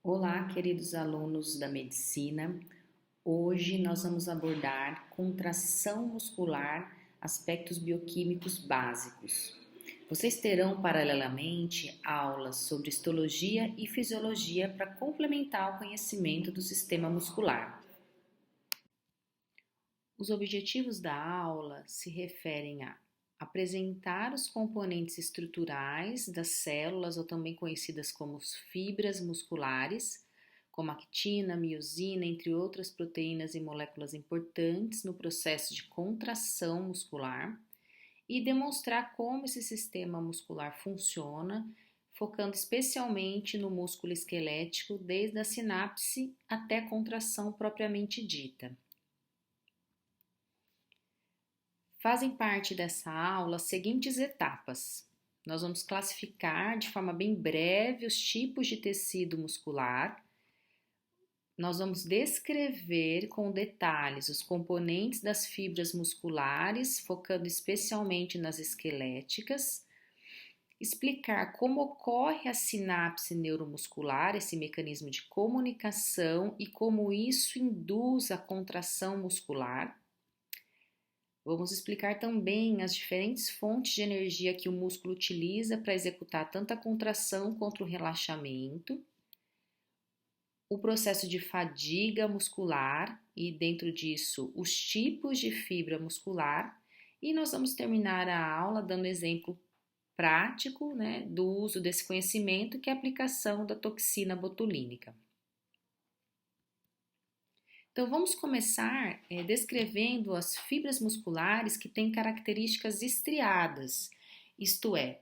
Olá, queridos alunos da medicina. Hoje nós vamos abordar contração muscular, aspectos bioquímicos básicos. Vocês terão paralelamente aulas sobre histologia e fisiologia para complementar o conhecimento do sistema muscular. Os objetivos da aula se referem a apresentar os componentes estruturais das células, ou também conhecidas como fibras musculares, como actina, miosina, entre outras proteínas e moléculas importantes no processo de contração muscular, e demonstrar como esse sistema muscular funciona, focando especialmente no músculo esquelético, desde a sinapse até a contração propriamente dita. Fazem parte dessa aula as seguintes etapas. Nós vamos classificar de forma bem breve os tipos de tecido muscular. Nós vamos descrever com detalhes os componentes das fibras musculares, focando especialmente nas esqueléticas. Explicar como ocorre a sinapse neuromuscular, esse mecanismo de comunicação, e como isso induz a contração muscular. Vamos explicar também as diferentes fontes de energia que o músculo utiliza para executar tanto a contração quanto o relaxamento, o processo de fadiga muscular e, dentro disso, os tipos de fibra muscular. E nós vamos terminar a aula dando exemplo prático, do uso desse conhecimento, que é a aplicação da toxina botulínica. Então, vamos começar descrevendo as fibras musculares que têm características estriadas, isto é,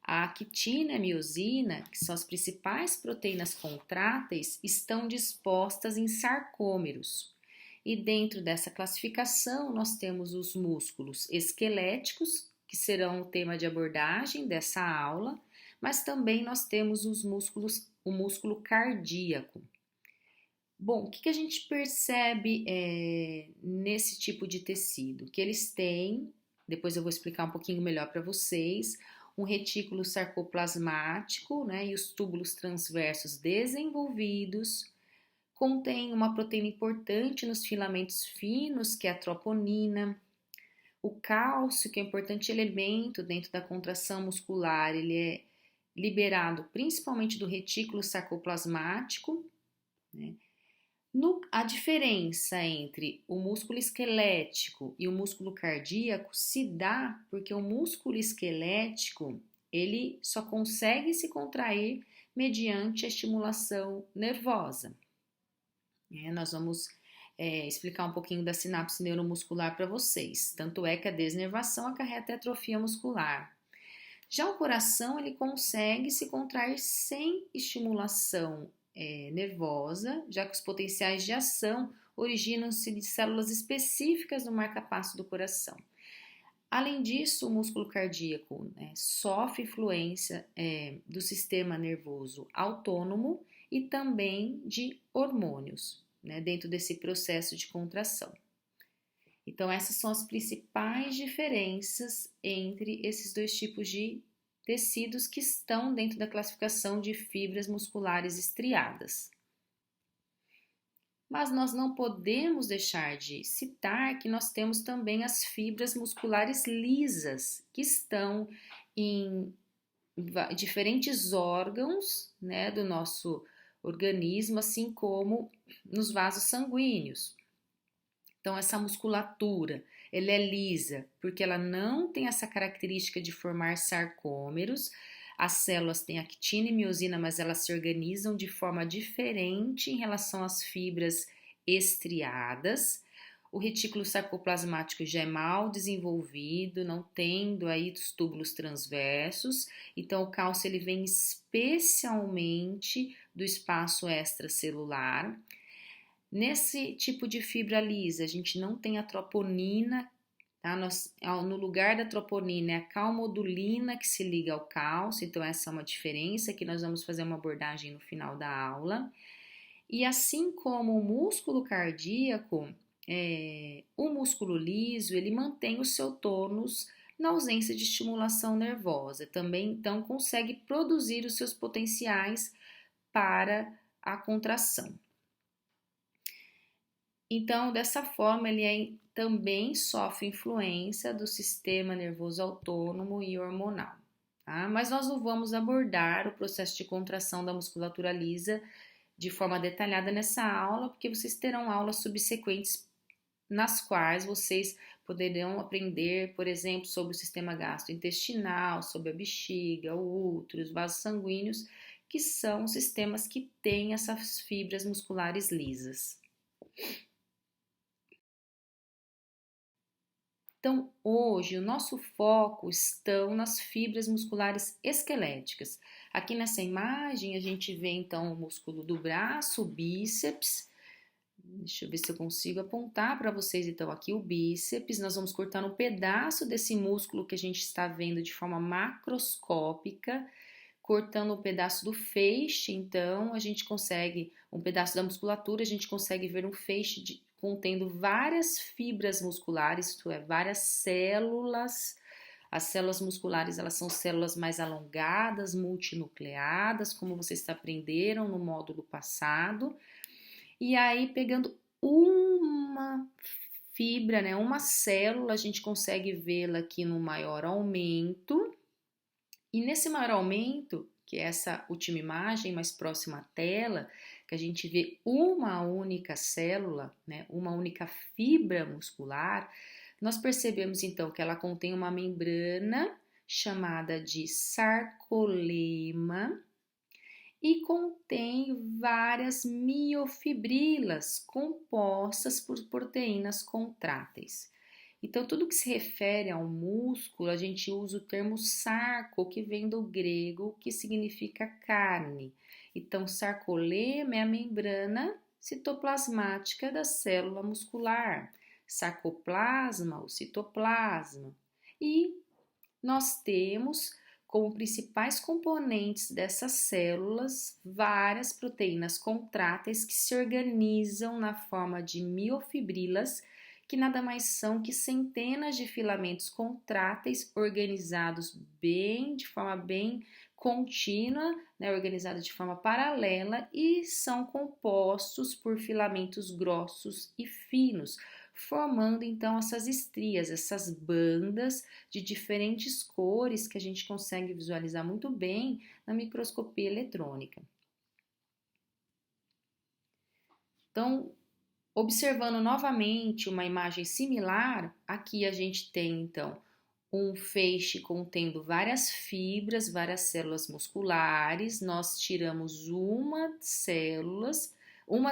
a actina e a miosina, que são as principais proteínas contráteis, estão dispostas em sarcômeros. E dentro dessa classificação, nós temos os músculos esqueléticos, que serão o tema de abordagem dessa aula, mas também nós temos o músculo cardíaco. Bom, o que a gente percebe nesse tipo de tecido? Que eles têm, depois eu vou explicar um pouquinho melhor para vocês, um retículo sarcoplasmático, e os túbulos transversos desenvolvidos, contém uma proteína importante nos filamentos finos, que é a troponina, o cálcio, que é um importante elemento dentro da contração muscular, ele é liberado principalmente do retículo sarcoplasmático, A diferença entre o músculo esquelético e o músculo cardíaco se dá porque o músculo esquelético ele só consegue se contrair mediante a estimulação nervosa. Nós vamos explicar um pouquinho da sinapse neuromuscular para vocês. Tanto é que a desnervação acarreta atrofia muscular. Já o coração ele consegue se contrair sem estimulação nervosa, já que os potenciais de ação originam-se de células específicas no marcapasso do coração. Além disso, o músculo cardíaco sofre influência do sistema nervoso autônomo e também de hormônios dentro desse processo de contração. Então, essas são as principais diferenças entre esses dois tipos de tecidos que estão dentro da classificação de fibras musculares estriadas. Mas nós não podemos deixar de citar que nós temos também as fibras musculares lisas, que estão em diferentes órgãos do nosso organismo, assim como nos vasos sanguíneos. Então, essa musculatura, ela é lisa, porque ela não tem essa característica de formar sarcômeros. As células têm actina e miosina, mas elas se organizam de forma diferente em relação às fibras estriadas. O retículo sarcoplasmático já é mal desenvolvido, não tendo aí os túbulos transversos. Então, o cálcio ele vem especialmente do espaço extracelular. Nesse tipo de fibra lisa, a gente não tem a troponina, tá? No lugar da troponina é a calmodulina que se liga ao cálcio, então essa é uma diferença que nós vamos fazer uma abordagem no final da aula. E assim como o músculo cardíaco, o músculo liso, ele mantém o seu tônus na ausência de estimulação nervosa, também então consegue produzir os seus potenciais para a contração. Então, dessa forma, também sofre influência do sistema nervoso autônomo e hormonal. Tá? Mas nós não vamos abordar o processo de contração da musculatura lisa de forma detalhada nessa aula, porque vocês terão aulas subsequentes nas quais vocês poderão aprender, por exemplo, sobre o sistema gastrointestinal, sobre a bexiga, o útero, os vasos sanguíneos, que são sistemas que têm essas fibras musculares lisas. Então, hoje, o nosso foco estão nas fibras musculares esqueléticas. Aqui nessa imagem, a gente vê, então, o músculo do braço, o bíceps. Deixa eu ver se eu consigo apontar para vocês, então, aqui o bíceps. Nós vamos cortar um pedaço desse músculo que a gente está vendo de forma macroscópica, cortando um pedaço do feixe, então, a gente consegue, um pedaço da musculatura, a gente consegue ver um feixe contendo várias fibras musculares, isto é, várias células. As células musculares, elas são células mais alongadas, multinucleadas, como vocês aprenderam no módulo passado. E aí, pegando uma fibra, né, uma célula, a gente consegue vê-la aqui no maior aumento. E nesse maior aumento, que é essa última imagem mais próxima à tela, que a gente vê uma única célula, né, uma única fibra muscular, nós percebemos então que ela contém uma membrana chamada de sarcolema e contém várias miofibrilas compostas por proteínas contráteis. Então, tudo que se refere ao músculo, a gente usa o termo sarco, que vem do grego, que significa carne. Então, sarcolema é a membrana citoplasmática da célula muscular, sarcoplasma, o citoplasma. E nós temos como principais componentes dessas células várias proteínas contráteis que se organizam na forma de miofibrilas, que nada mais são que centenas de filamentos contráteis organizados de forma bem contínua, né, organizados de forma paralela e são compostos por filamentos grossos e finos, formando então essas estrias, essas bandas de diferentes cores que a gente consegue visualizar muito bem na microscopia eletrônica. Então, observando novamente uma imagem similar, aqui a gente tem então um feixe contendo várias fibras, várias células musculares. Nós tiramos uma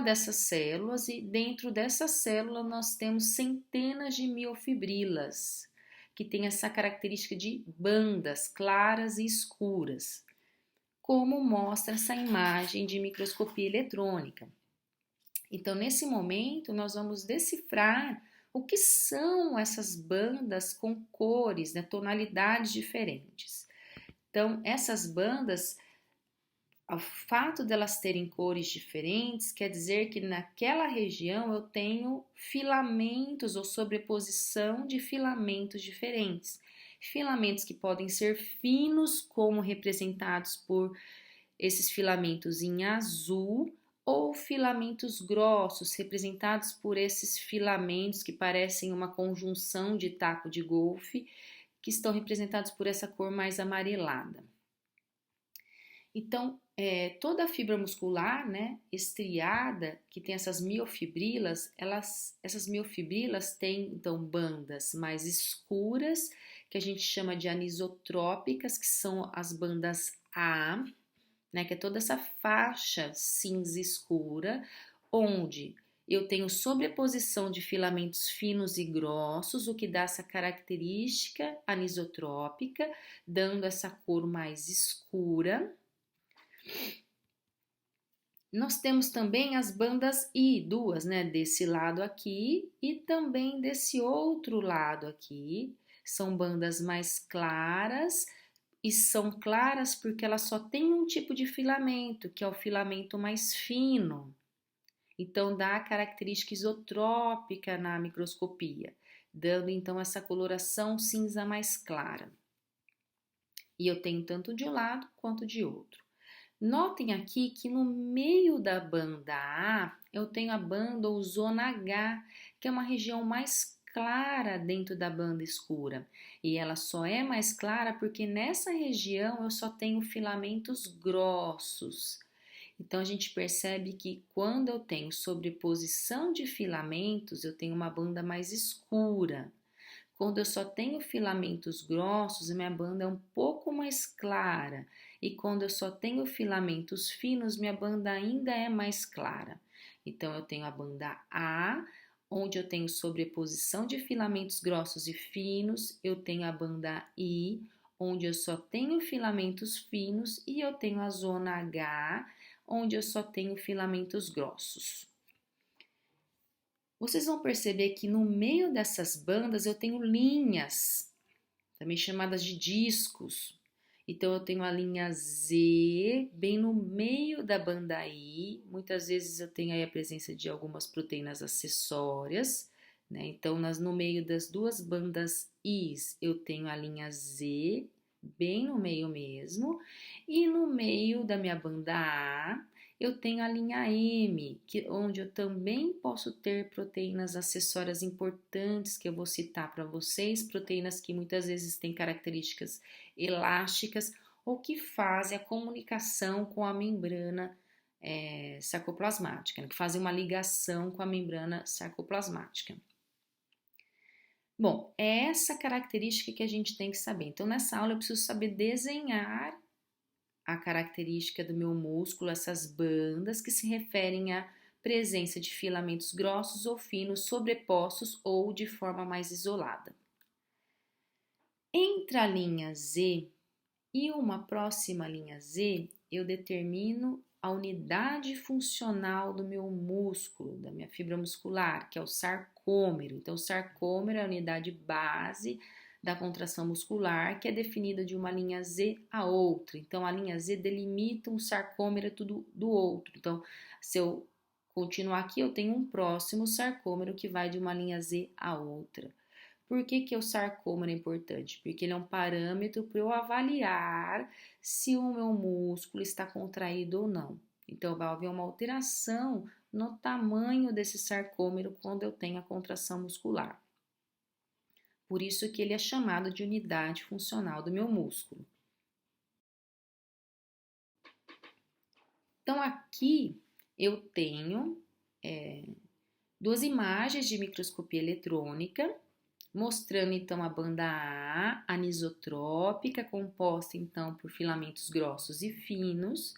dessas células e dentro dessa célula nós temos centenas de miofibrilas, que tem essa característica de bandas claras e escuras, como mostra essa imagem de microscopia eletrônica. Então, nesse momento, nós vamos decifrar o que são essas bandas com cores, né, tonalidades diferentes. Então, essas bandas, o fato delas terem cores diferentes, quer dizer que naquela região eu tenho filamentos ou sobreposição de filamentos diferentes. Filamentos que podem ser finos, como representados por esses filamentos em azul, ou filamentos grossos, representados por esses filamentos que parecem uma conjunção de taco de golfe, que estão representados por essa cor mais amarelada. Então, toda a fibra muscular, né, estriada, que tem essas miofibrilas, essas miofibrilas têm, então, bandas mais escuras, que a gente chama de anisotrópicas, que são as bandas A, né, que é toda essa faixa cinza escura, onde eu tenho sobreposição de filamentos finos e grossos, o que dá essa característica anisotrópica, dando essa cor mais escura. Nós temos também as bandas I, duas, né, desse lado aqui e também desse outro lado aqui. São bandas mais claras, e são claras porque elas só têm um tipo de filamento, que é o filamento mais fino. Então, dá a característica isotrópica na microscopia, dando então essa coloração cinza mais clara. E eu tenho tanto de um lado quanto de outro. Notem aqui que no meio da banda A, eu tenho a banda ou zona H, que é uma região mais clara dentro da banda escura. E ela só é mais clara porque nessa região eu só tenho filamentos grossos. Então a gente percebe que quando eu tenho sobreposição de filamentos, eu tenho uma banda mais escura. Quando eu só tenho filamentos grossos, a minha banda é um pouco mais clara. E quando eu só tenho filamentos finos, minha banda ainda é mais clara. Então, eu tenho a banda A, onde eu tenho sobreposição de filamentos grossos e finos. Eu tenho a banda I, onde eu só tenho filamentos finos. E eu tenho a zona H, onde eu só tenho filamentos grossos. Vocês vão perceber que no meio dessas bandas eu tenho linhas, também chamadas de discos. Então eu tenho a linha Z bem no meio da banda I. Muitas vezes eu tenho aí a presença de algumas proteínas acessórias, né? Então no meio das duas bandas Is eu tenho a linha Z bem no meio mesmo, e no meio da minha banda A eu tenho a linha M, onde eu também posso ter proteínas acessórias importantes que eu vou citar para vocês, proteínas que muitas vezes têm características elásticas ou que fazem a comunicação com a membrana sarcoplasmática, né, que fazem uma ligação com a membrana sarcoplasmática. Bom, é essa característica que a gente tem que saber. Então, nessa aula eu preciso saber desenhar a característica do meu músculo, essas bandas que se referem à presença de filamentos grossos ou finos sobrepostos ou de forma mais isolada. Entre a linha Z e uma próxima linha Z, eu determino a unidade funcional do meu músculo, da minha fibra muscular, que é o sarcômero. Então, o sarcômero é a unidade base da contração muscular, que é definida de uma linha Z a outra. Então, a linha Z delimita um sarcômero do outro. Então, se eu continuar aqui, eu tenho um próximo sarcômero que vai de uma linha Z a outra. Por que o sarcômero é importante? Porque ele é um parâmetro para eu avaliar se o meu músculo está contraído ou não. Então, vai haver uma alteração no tamanho desse sarcômero quando eu tenho a contração muscular. Por isso que ele é chamado de unidade funcional do meu músculo. Então, aqui eu tenho duas imagens de microscopia eletrônica, mostrando então a banda A, anisotrópica, composta então por filamentos grossos e finos.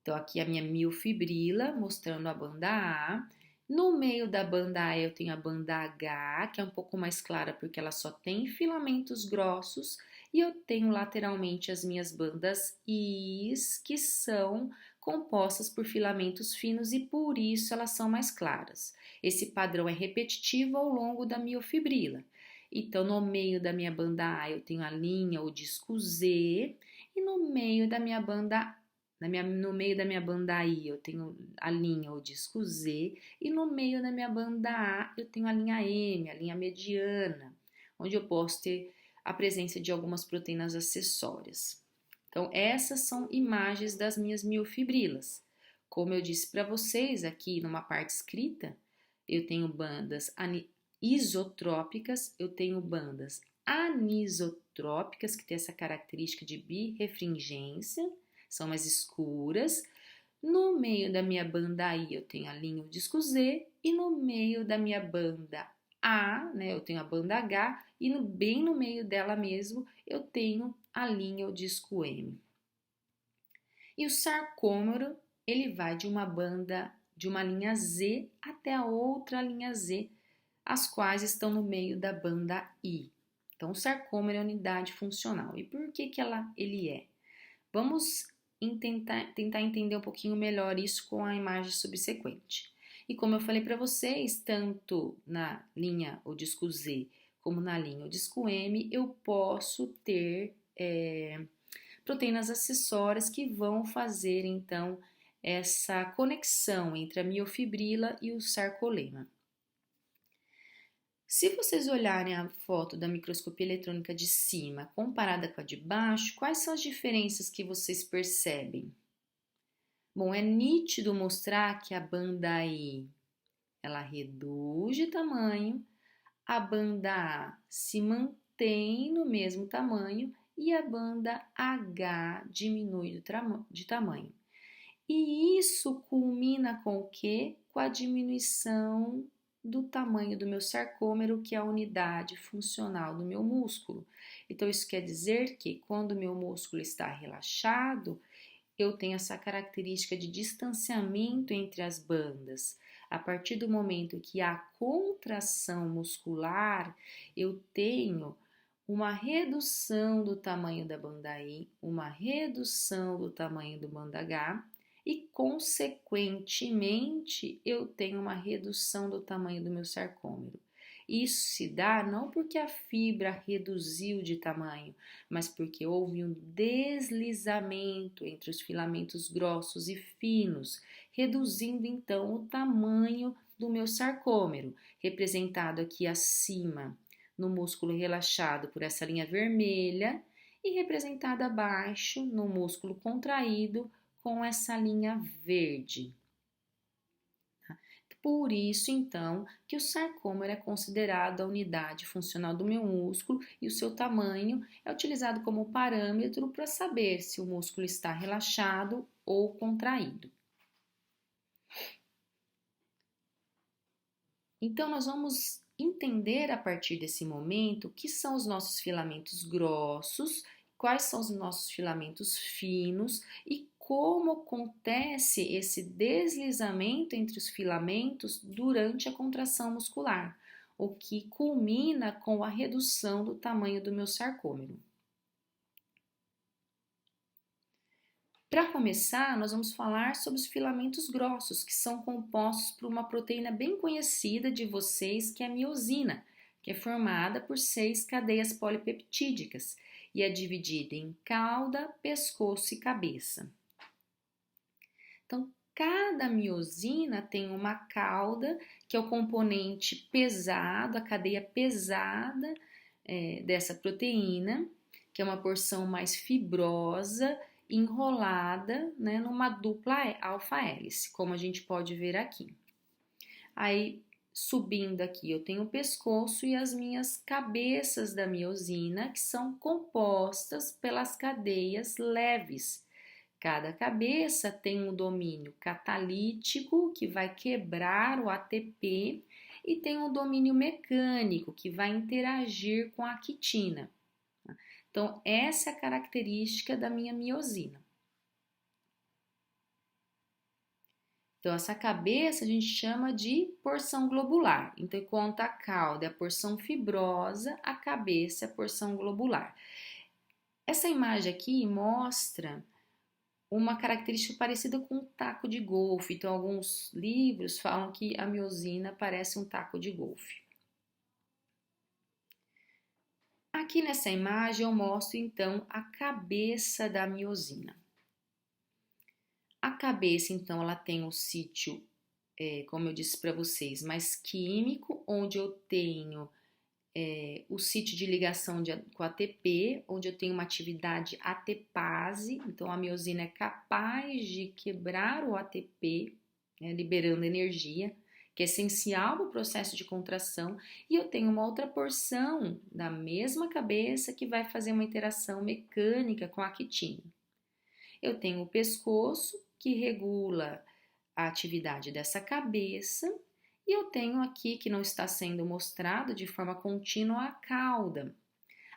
Então, aqui a minha miofibrila, mostrando a banda A. No meio da banda A eu tenho a banda H, que é um pouco mais clara porque ela só tem filamentos grossos, e eu tenho lateralmente as minhas bandas Is, que são compostas por filamentos finos e por isso elas são mais claras. Esse padrão é repetitivo ao longo da miofibrila. Então, no meio da minha banda A eu tenho a linha ou disco Z, e no meio da minha banda no meio da minha banda I eu tenho a linha ou disco Z, e no meio da minha banda A eu tenho a linha M, a linha mediana, onde eu posso ter a presença de algumas proteínas acessórias. Então, essas são imagens das minhas miofibrilas. Como eu disse para vocês aqui numa parte escrita, eu tenho bandas isotrópicas, eu tenho bandas anisotrópicas, que tem essa característica de birrefringência, são mais escuras. No meio da minha banda I eu tenho a linha ou disco Z, e no meio da minha banda A, né, eu tenho a banda H, e bem no meio dela mesmo eu tenho a linha ou disco M. E o sarcômero, ele vai de uma linha Z até a outra linha Z, as quais estão no meio da banda I. Então, o sarcômero é a unidade funcional. E por que ele é? Vamos tentar entender um pouquinho melhor isso com a imagem subsequente. E como eu falei para vocês, tanto na linha ou disco Z como na linha ou disco M, eu posso ter proteínas acessórias que vão fazer então essa conexão entre a miofibrila e o sarcolema. Se vocês olharem a foto da microscopia eletrônica de cima comparada com a de baixo, quais são as diferenças que vocês percebem? Bom, é nítido mostrar que a banda I ela reduz de tamanho, a banda A se mantém no mesmo tamanho e a banda H diminui de tamanho. E isso culmina com o quê? Com a diminuição do tamanho do meu sarcômero, que é a unidade funcional do meu músculo. Então, isso quer dizer que quando o meu músculo está relaxado, eu tenho essa característica de distanciamento entre as bandas. A partir do momento que há contração muscular, eu tenho uma redução do tamanho da banda I, uma redução do tamanho do banda H e, consequentemente, eu tenho uma redução do tamanho do meu sarcômero. Isso se dá não porque a fibra reduziu de tamanho, mas porque houve um deslizamento entre os filamentos grossos e finos, reduzindo então o tamanho do meu sarcômero, representado aqui acima no músculo relaxado por essa linha vermelha e representado abaixo no músculo contraído com essa linha verde. Por isso, então, que o sarcômero é considerado a unidade funcional do meu músculo e o seu tamanho é utilizado como parâmetro para saber se o músculo está relaxado ou contraído. Então, nós vamos entender a partir desse momento o que são os nossos filamentos grossos, quais são os nossos filamentos finos e como acontece esse deslizamento entre os filamentos durante a contração muscular, o que culmina com a redução do tamanho do meu sarcômero. Para começar, nós vamos falar sobre os filamentos grossos, que são compostos por uma proteína bem conhecida de vocês, que é a miosina, que é formada por 6 cadeias polipeptídicas e é dividida em cauda, pescoço e cabeça. Então, cada miosina tem uma cauda, que é o componente pesado, a cadeia pesada dessa proteína, que é uma porção mais fibrosa, enrolada, né, numa dupla alfa-hélice, como a gente pode ver aqui. Aí, subindo aqui, eu tenho o pescoço e as minhas cabeças da miosina, que são compostas pelas cadeias leves. Cada cabeça tem um domínio catalítico, que vai quebrar o ATP, e tem um domínio mecânico, que vai interagir com a quitina. Então, essa é a característica da minha miosina. Então, essa cabeça a gente chama de porção globular. Então, enquanto a cauda é a porção fibrosa, a cabeça é a porção globular. Essa imagem aqui mostra uma característica parecida com um taco de golfe. Então, alguns livros falam que a miosina parece um taco de golfe. Aqui nessa imagem eu mostro então a cabeça da miosina. A cabeça então ela tem um sítio, como eu disse para vocês, mais químico, onde eu tenho o sítio de ligação com a ATP, onde eu tenho uma atividade ATPase, então a miosina é capaz de quebrar o ATP, né, liberando energia, que é essencial para o processo de contração, e eu tenho uma outra porção da mesma cabeça que vai fazer uma interação mecânica com a quitina. Eu tenho o pescoço, que regula a atividade dessa cabeça, e eu tenho aqui, que não está sendo mostrado de forma contínua, a cauda.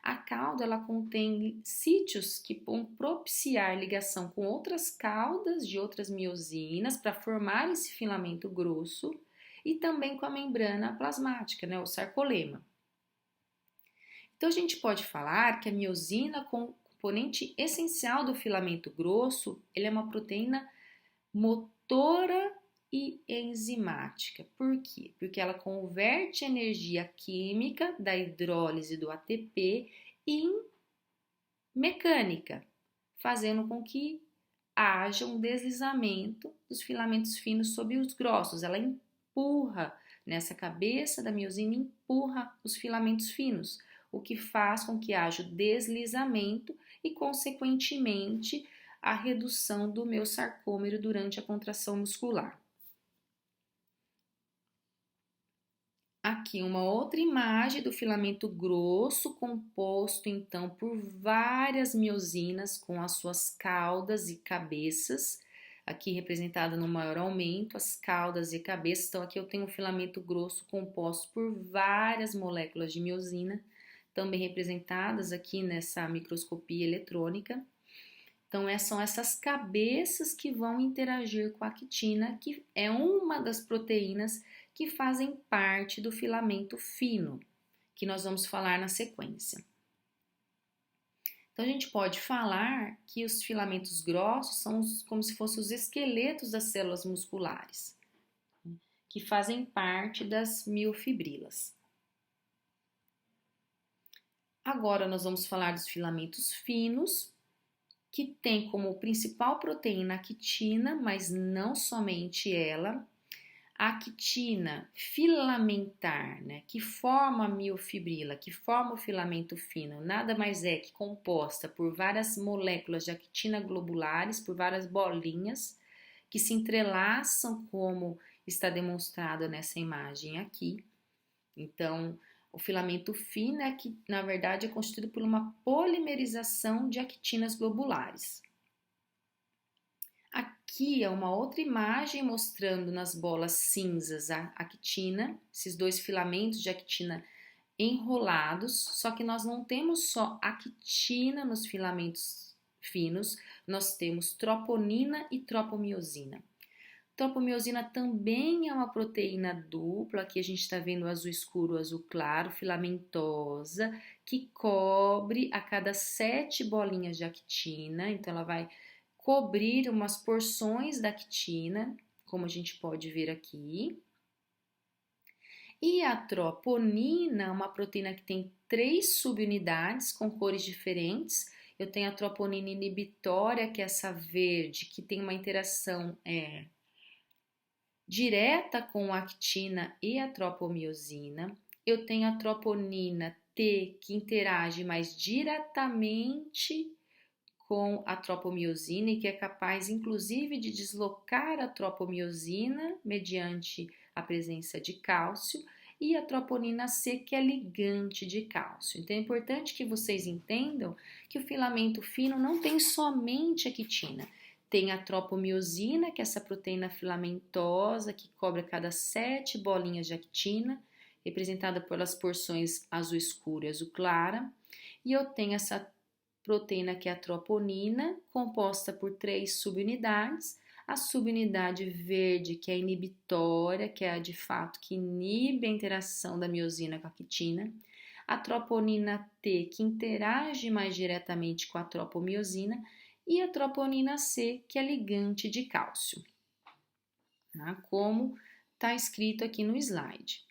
A cauda ela contém sítios que vão propiciar ligação com outras caudas de outras miosinas para formar esse filamento grosso, e também com a membrana plasmática, né, o sarcolema. Então, a gente pode falar que a miosina, componente essencial do filamento grosso, ele é uma proteína motora e enzimática. Por quê? Porque ela converte energia química da hidrólise do ATP em mecânica, fazendo com que haja um deslizamento dos filamentos finos sobre os grossos. Ela empurra nessa cabeça da miosina empurra os filamentos finos, o que faz com que haja o deslizamento e, consequentemente, a redução do meu sarcômero durante a contração muscular. Aqui uma outra imagem do filamento grosso, composto então por várias miosinas com as suas caudas e cabeças, aqui representada no maior aumento, as caudas e cabeças. Então aqui eu tenho um filamento grosso composto por várias moléculas de miosina, também representadas aqui nessa microscopia eletrônica. Então, são essas cabeças que vão interagir com a actina, que é uma das proteínas que fazem parte do filamento fino, que nós vamos falar na sequência. Então, a gente pode falar que os filamentos grossos são como se fossem os esqueletos das células musculares, que fazem parte das miofibrilas. Agora, nós vamos falar dos filamentos finos, que tem como principal proteína a actina, mas não somente ela. A actina filamentar, né, que forma a miofibrila, que forma o filamento fino, nada mais é que composta por várias moléculas de actina globulares, por várias bolinhas, que se entrelaçam, como está demonstrado nessa imagem aqui. Então, o filamento fino é que, na verdade, é constituído por uma polimerização de actinas globulares. Aqui é uma outra imagem mostrando nas bolas cinzas a actina, esses dois filamentos de actina enrolados, só que nós não temos só actina nos filamentos finos, nós temos troponina e tropomiosina. Tropomiosina também é uma proteína dupla, aqui a gente está vendo o azul escuro, o azul claro, filamentosa, que cobre a cada 7 bolinhas de actina, então ela vai cobrir umas porções da actina, como a gente pode ver aqui. E a troponina é uma proteína que tem 3 subunidades com cores diferentes. Eu tenho a troponina inibitória, que é essa verde, que tem uma interação direta com a actina e a tropomiosina. Eu tenho a troponina T, que interage mais diretamente com a tropomiosina e que é capaz, inclusive, de deslocar a tropomiosina mediante a presença de cálcio, e a troponina C, que é ligante de cálcio. Então, é importante que vocês entendam que o filamento fino não tem somente actina. Tem a tropomiosina, que é essa proteína filamentosa que cobre a cada 7 bolinhas de actina, representada pelas porções azul escuro e azul clara. E eu tenho essa proteína que é a troponina, composta por 3 subunidades. A subunidade verde, que é inibitória, que é a de fato que inibe a interação da miosina com a actina. A troponina T, que interage mais diretamente com a tropomiosina. E a troponina C, que é ligante de cálcio, tá? Como está escrito aqui no slide.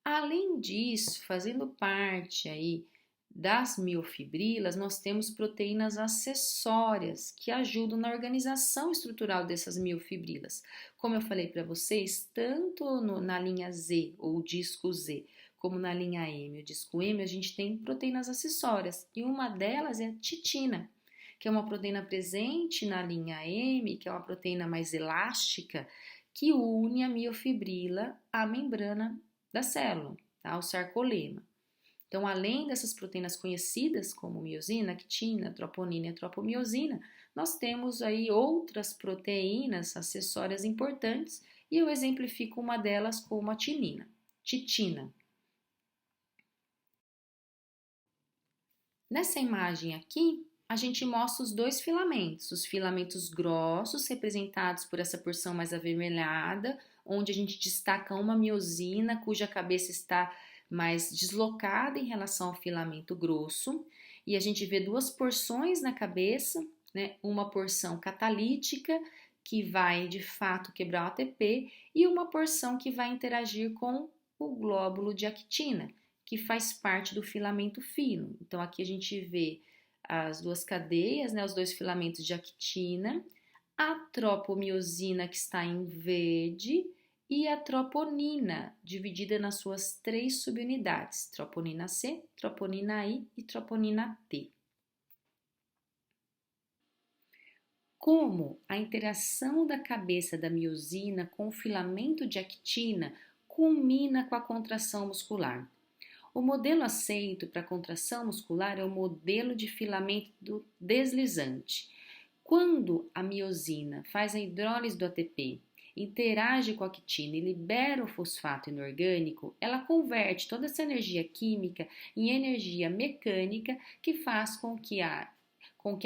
Além disso, fazendo parte aí das miofibrilas, nós temos proteínas acessórias que ajudam na organização estrutural dessas miofibrilas. Como eu falei para vocês, tanto na linha Z, ou disco Z, como na linha M, o disco M, a gente tem proteínas acessórias, e uma delas é a titina, que é uma proteína presente na linha M, que é uma proteína mais elástica, que une a miofibrila à membrana da célula, tá? O sarcolema. Então, além dessas proteínas conhecidas como miosina, actina, troponina e tropomiosina, nós temos aí outras proteínas acessórias importantes e eu exemplifico uma delas como a titina. Nessa imagem aqui, a gente mostra os 2 filamentos, os filamentos grossos, representados por essa porção mais avermelhada, onde a gente destaca uma miosina, cuja cabeça está mais deslocada em relação ao filamento grosso, e a gente vê 2 porções na cabeça, né? Uma porção catalítica, que vai de fato quebrar o ATP, e uma porção que vai interagir com o glóbulo de actina, que faz parte do filamento fino. Então, aqui a gente vê as 2 cadeias, né, os 2 filamentos de actina, a tropomiosina, que está em verde, e a troponina, dividida nas suas 3 subunidades, troponina C, troponina I e troponina T. Como a interação da cabeça da miosina com o filamento de actina culmina com a contração muscular. O modelo aceito para a contração muscular é o modelo de filamento deslizante. Quando a miosina faz a hidrólise do ATP, interage com a actina e libera o fosfato inorgânico, ela converte toda essa energia química em energia mecânica que faz com que a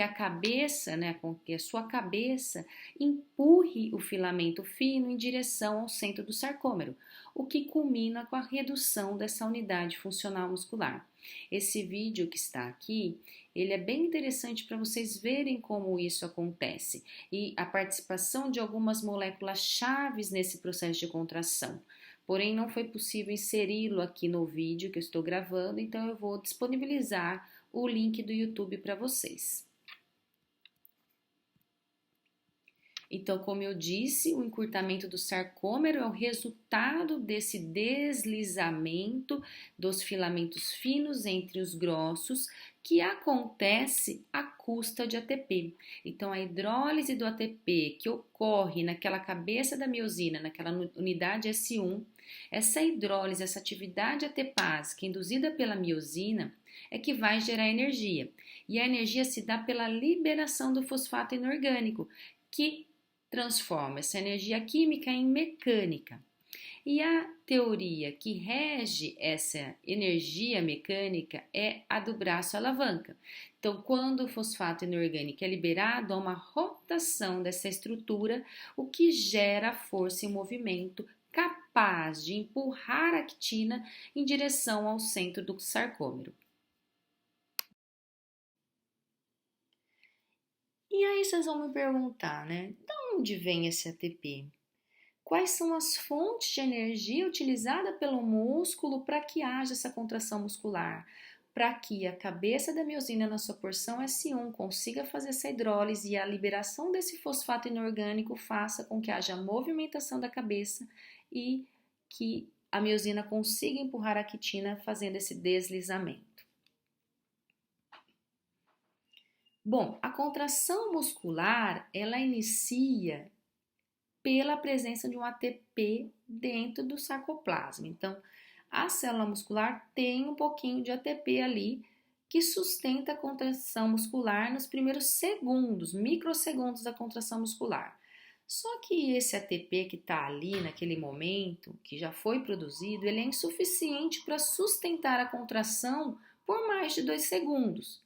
cabeça, com que a sua cabeça empurre o filamento fino em direção ao centro do sarcômero, o que culmina com a redução dessa unidade funcional muscular. Esse vídeo que está aqui, ele é bem interessante para vocês verem como isso acontece e a participação de algumas moléculas chaves nesse processo de contração. Porém, não foi possível inseri-lo aqui no vídeo que eu estou gravando, então eu vou disponibilizar o link do YouTube para vocês. Então, como eu disse, o encurtamento do sarcômero é o resultado desse deslizamento dos filamentos finos entre os grossos, que acontece à custa de ATP. Então, a hidrólise do ATP que ocorre naquela cabeça da miosina, naquela unidade S1, essa hidrólise, essa atividade ATPase induzida pela miosina, é que vai gerar energia. E a energia se dá pela liberação do fosfato inorgânico, que transforma essa energia química em mecânica. E a teoria que rege essa energia mecânica é a do braço alavanca. Então, quando o fosfato inorgânico é liberado, há uma rotação dessa estrutura, o que gera força e movimento capaz de empurrar a actina em direção ao centro do sarcômero. E aí vocês vão me perguntar, de onde vem esse ATP? Quais são as fontes de energia utilizada pelo músculo para que haja essa contração muscular? Para que a cabeça da miosina na sua porção S1 consiga fazer essa hidrólise e a liberação desse fosfato inorgânico faça com que haja movimentação da cabeça e que a miosina consiga empurrar a actina fazendo esse deslizamento. Bom, a contração muscular, ela inicia pela presença de um ATP dentro do sarcoplasma. Então, a célula muscular tem um pouquinho de ATP ali que sustenta a contração muscular nos primeiros segundos, microsegundos da contração muscular. Só que esse ATP que está ali naquele momento, que já foi produzido, ele é insuficiente para sustentar a contração por mais de 2 segundos.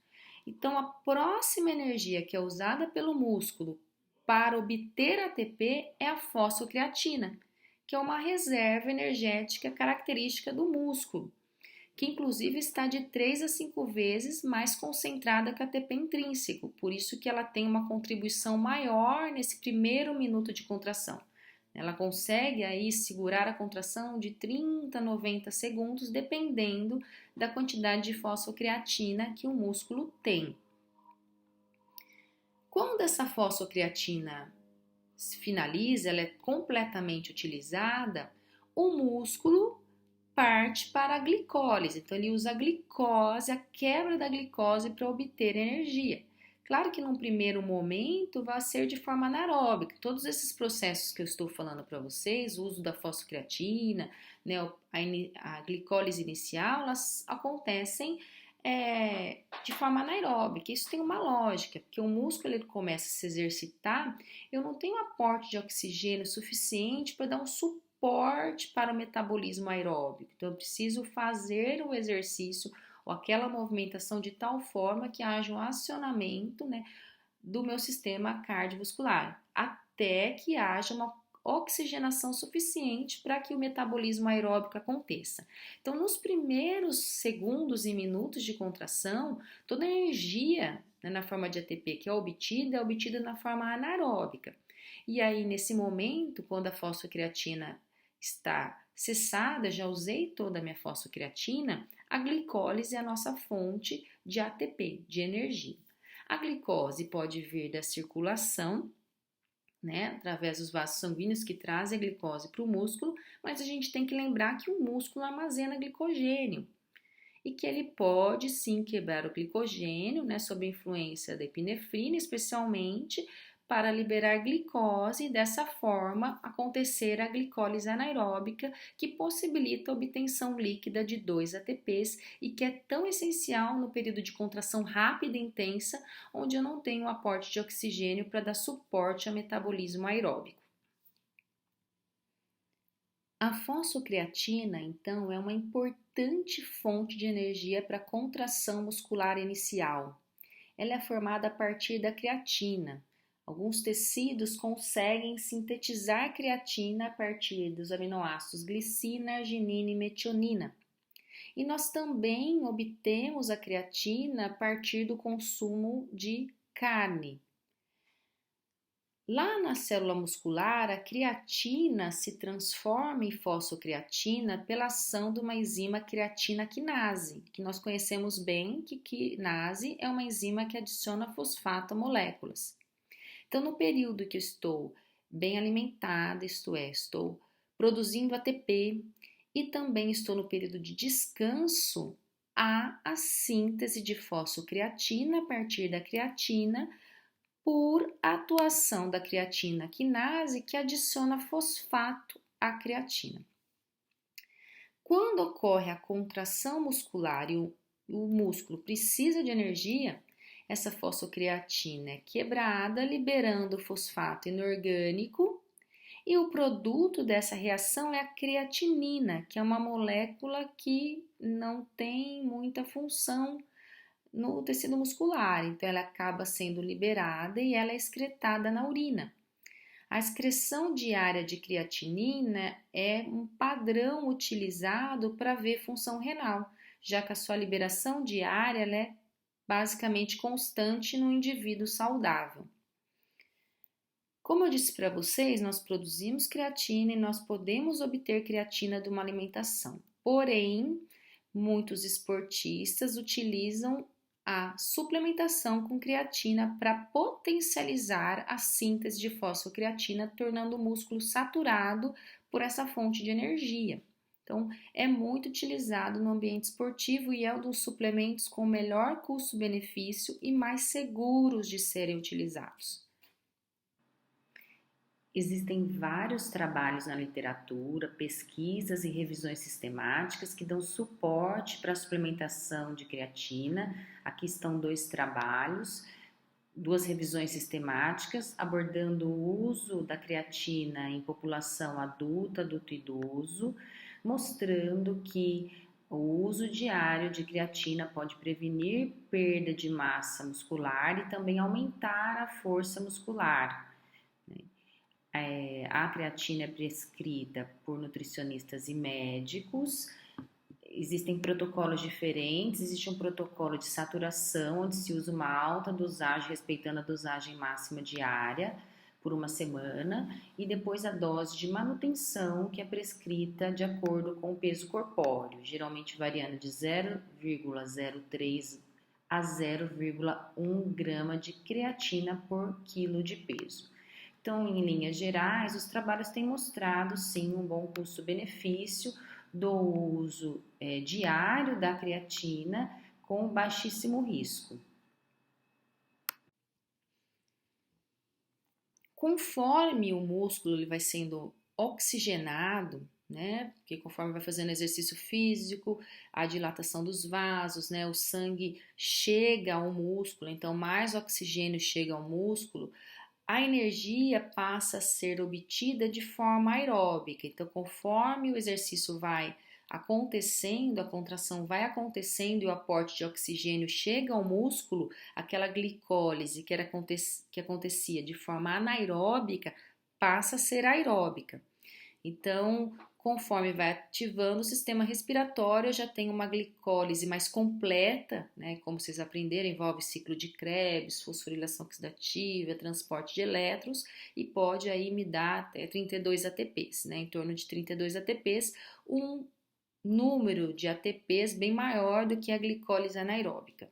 Então, a próxima energia que é usada pelo músculo para obter ATP é a fosfocreatina, que é uma reserva energética característica do músculo, que inclusive está de 3 a 5 vezes mais concentrada que o ATP intrínseco, por isso que ela tem uma contribuição maior nesse primeiro minuto de contração. Ela consegue aí segurar a contração de 30 a 90 segundos, dependendo da quantidade de fosfocreatina que o músculo tem. Quando essa fosfocreatina se finaliza, ela é completamente utilizada, o músculo parte para a glicólise. Então, ele usa a glicose, a quebra da glicose para obter energia. Claro que num primeiro momento vai ser de forma anaeróbica. Todos esses processos que eu estou falando para vocês, o uso da fosfocreatina, a glicólise inicial, elas acontecem de forma anaeróbica. Isso tem uma lógica, porque o músculo ele começa a se exercitar, eu não tenho aporte de oxigênio suficiente para dar um suporte para o metabolismo aeróbico. Então, eu preciso fazer o exercício ou aquela movimentação de tal forma que haja um acionamento do meu sistema cardiovascular, até que haja uma oxigenação suficiente para que o metabolismo aeróbico aconteça. Então, nos primeiros segundos e minutos de contração, toda a energia na forma de ATP que é obtida na forma anaeróbica. E aí, nesse momento, quando a fosfocreatina está cessada, já usei toda a minha fosfocreatina, a glicólise é a nossa fonte de ATP, de energia. A glicose pode vir da circulação, né, através dos vasos sanguíneos que trazem a glicose para o músculo, mas a gente tem que lembrar que o músculo armazena glicogênio e que ele pode sim quebrar o glicogênio, né, sob influência da epinefrina, especialmente para liberar glicose e dessa forma acontecer a glicólise anaeróbica, que possibilita a obtenção líquida de 2 ATPs e que é tão essencial no período de contração rápida e intensa, onde eu não tenho aporte de oxigênio para dar suporte ao metabolismo aeróbico. A fosfocreatina, então, é uma importante fonte de energia para a contração muscular inicial. Ela é formada a partir da creatina. Alguns tecidos conseguem sintetizar creatina a partir dos aminoácidos glicina, arginina e metionina. E nós também obtemos a creatina a partir do consumo de carne. Lá na célula muscular, a creatina se transforma em fosfocreatina pela ação de uma enzima creatina quinase, que nós conhecemos bem que quinase é uma enzima que adiciona fosfato a moléculas. Então, no período que eu estou bem alimentada, isto é, estou produzindo ATP e também estou no período de descanso, há a síntese de fosfocreatina a partir da creatina por atuação da creatina quinase que adiciona fosfato à creatina. Quando ocorre a contração muscular e o músculo precisa de energia, essa fosfocreatina é quebrada, liberando fosfato inorgânico, e o produto dessa reação é a creatinina, que é uma molécula que não tem muita função no tecido muscular, então ela acaba sendo liberada e ela é excretada na urina. A excreção diária de creatinina é um padrão utilizado para ver função renal, já que a sua liberação diária ela é basicamente constante no indivíduo saudável. Como eu disse para vocês, nós produzimos creatina e nós podemos obter creatina de uma alimentação. Porém, muitos esportistas utilizam a suplementação com creatina para potencializar a síntese de fosfocreatina, tornando o músculo saturado por essa fonte de energia. Então, é muito utilizado no ambiente esportivo e é um dos suplementos com melhor custo-benefício e mais seguros de serem utilizados. Existem vários trabalhos na literatura, pesquisas e revisões sistemáticas que dão suporte para a suplementação de creatina. Aqui estão 2 trabalhos, 2 revisões sistemáticas abordando o uso da creatina em população adulta, adulto e idoso, mostrando que o uso diário de creatina pode prevenir perda de massa muscular e também aumentar a força muscular. A creatina é prescrita por nutricionistas e médicos. Existem protocolos diferentes, existe um protocolo de saturação, onde se usa uma alta dosagem, respeitando a dosagem máxima diária, por uma semana, e depois a dose de manutenção, que é prescrita de acordo com o peso corpóreo, geralmente variando de 0,03 a 0,1 grama de creatina por quilo de peso. Então, em linhas gerais, os trabalhos têm mostrado, sim, um bom custo-benefício do uso diário da creatina com baixíssimo risco. Conforme o músculo ele vai sendo oxigenado, né? Porque conforme vai fazendo exercício físico, a dilatação dos vasos, né? O sangue chega ao músculo, então mais oxigênio chega ao músculo, a energia passa a ser obtida de forma aeróbica. Então, conforme o exercício vai acontecendo, a contração vai acontecendo e o aporte de oxigênio chega ao músculo, aquela glicólise que acontecia de forma anaeróbica passa a ser aeróbica. Então, conforme vai ativando o sistema respiratório, eu já tenho uma glicólise mais completa, né? Como vocês aprenderam, envolve ciclo de Krebs, fosforilação oxidativa, transporte de elétrons e pode aí me dar até 32 ATPs, né? Em torno de 32 ATPs, um número de ATPs bem maior do que a glicólise anaeróbica.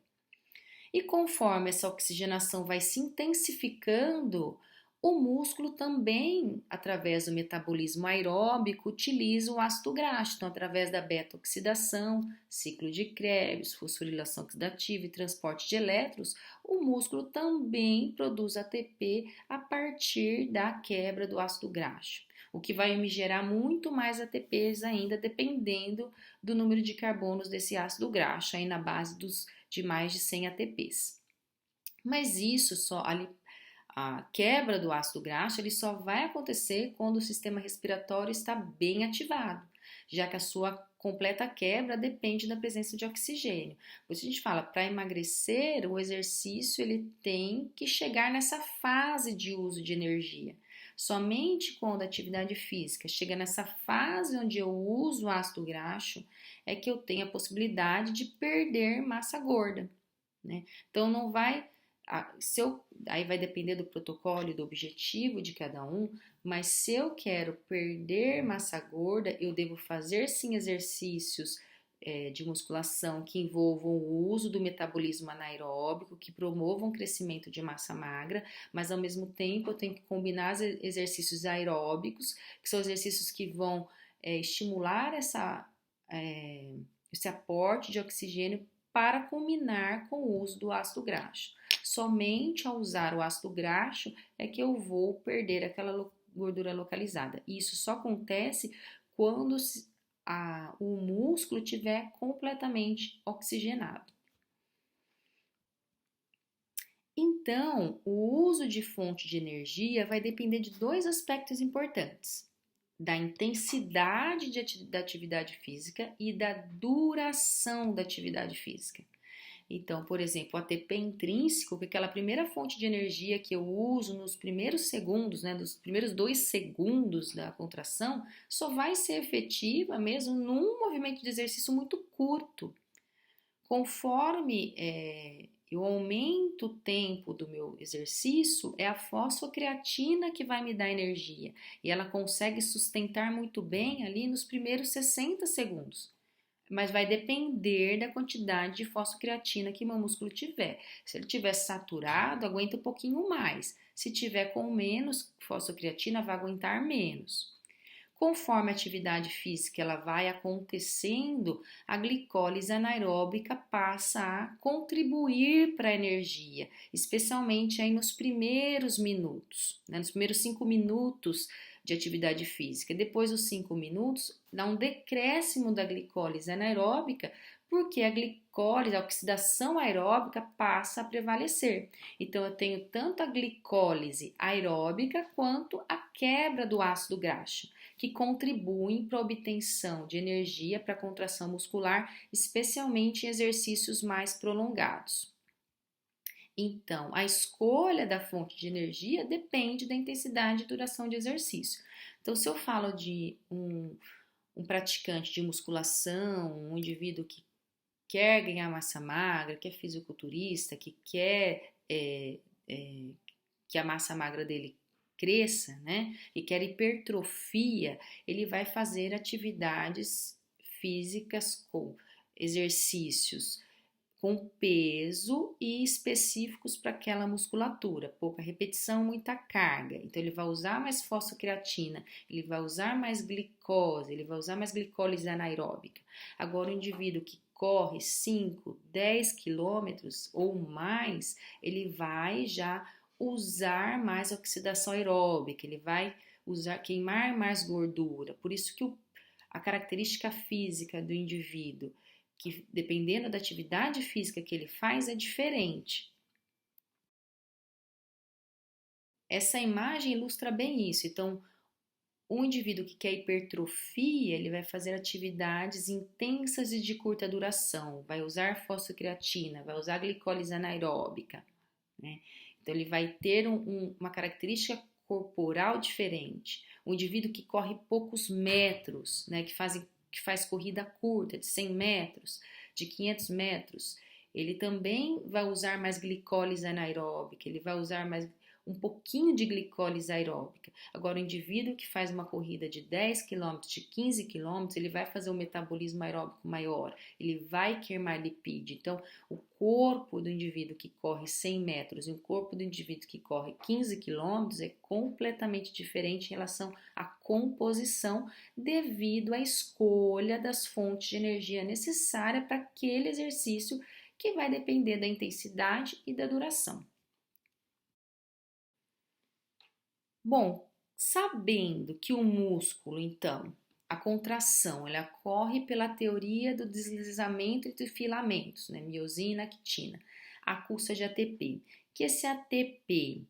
E conforme essa oxigenação vai se intensificando, O músculo também, através do metabolismo aeróbico, utiliza o ácido graxo, então, através da beta-oxidação, ciclo de Krebs, fosforilação oxidativa e transporte de elétrons, o músculo também produz ATP a partir da quebra do ácido graxo, o que vai me gerar muito mais ATPs ainda, dependendo do número de carbonos desse ácido graxo, aí na base de mais de 100 ATPs. Mas isso só a quebra do ácido graxo ele só vai acontecer quando o sistema respiratório está bem ativado, já que a sua completa quebra depende da presença de oxigênio. Por isso a gente fala, para emagrecer, o exercício ele tem que chegar nessa fase de uso de energia. Somente quando a atividade física chega nessa fase onde eu uso o ácido graxo é que eu tenho a possibilidade de perder massa gorda, né? Então não vai aí vai depender do protocolo e do objetivo de cada um, mas se eu quero perder massa gorda, eu devo fazer sim exercícios de musculação que envolvam o uso do metabolismo anaeróbico, que promovam o crescimento de massa magra, mas ao mesmo tempo eu tenho que combinar exercícios aeróbicos, que são exercícios que vão estimular esse aporte de oxigênio para combinar com o uso do ácido graxo. Somente ao usar o ácido graxo é que eu vou perder aquela gordura localizada. E isso só acontece quando o músculo estiver completamente oxigenado. Então, o uso de fonte de energia vai depender de dois aspectos importantes: da intensidade da atividade física e da duração da atividade física. Então, por exemplo, o ATP intrínseco, que é aquela primeira fonte de energia que eu uso nos primeiros segundos, né, nos primeiros 2 segundos da contração, só vai ser efetiva mesmo num movimento de exercício muito curto. Conforme eu aumento o tempo do meu exercício, é a fosfocreatina que vai me dar energia. E ela consegue sustentar muito bem ali nos primeiros 60 segundos. Mas vai depender da quantidade de fosfocreatina que meu músculo tiver. Se ele tiver saturado, aguenta um pouquinho mais. Se tiver com menos fosfocreatina, vai aguentar menos. Conforme a atividade física ela vai acontecendo, a glicólise anaeróbica passa a contribuir para a energia, especialmente aí nos primeiros minutos, né? Nos primeiros 5 minutos de atividade física. Depois dos 5 minutos, dá um decréscimo da glicólise anaeróbica, porque a glicólise, a oxidação aeróbica passa a prevalecer. Então, eu tenho tanto a glicólise aeróbica quanto a quebra do ácido graxo, que contribuem para a obtenção de energia para a contração muscular, especialmente em exercícios mais prolongados. Então, a escolha da fonte de energia depende da intensidade e duração de exercício. Então, se eu falo de um praticante de musculação, um indivíduo que quer ganhar massa magra, que é fisiculturista, que quer que a massa magra dele cresça, né? E quer hipertrofia, ele vai fazer atividades físicas com exercícios com peso e específicos para aquela musculatura, pouca repetição, muita carga. Então ele vai usar mais fosfocreatina, ele vai usar mais glicose, ele vai usar mais glicólise anaeróbica. Agora o indivíduo que corre 5, 10 quilômetros ou mais, ele vai já usar mais oxidação aeróbica, ele vai queimar mais gordura. Por isso que a característica física do indivíduo, que dependendo da atividade física que ele faz, é diferente. Essa imagem ilustra bem isso. Então, um indivíduo que quer hipertrofia, ele vai fazer atividades intensas e de curta duração, vai usar fosfocreatina, vai usar glicólise anaeróbica, né? Então, ele vai ter uma característica corporal diferente. Um indivíduo que corre poucos metros, né, que faz corrida curta, de 100 metros, de 500 metros, ele também vai usar mais glicólise anaeróbica, ele vai usar mais um pouquinho de glicólise aeróbica. Agora, o indivíduo que faz uma corrida de 10 quilômetros, de 15 quilômetros, ele vai fazer um metabolismo aeróbico maior, ele vai queimar lipídio. Então, o corpo do indivíduo que corre 100 metros e o corpo do indivíduo que corre 15 quilômetros é completamente diferente em relação à composição devido à escolha das fontes de energia necessária para aquele exercício que vai depender da intensidade e da duração. Bom, sabendo que o músculo, então, a contração, ela ocorre pela teoria do deslizamento entre filamentos, né, miosina, actina, à custa de ATP. Que esse ATP,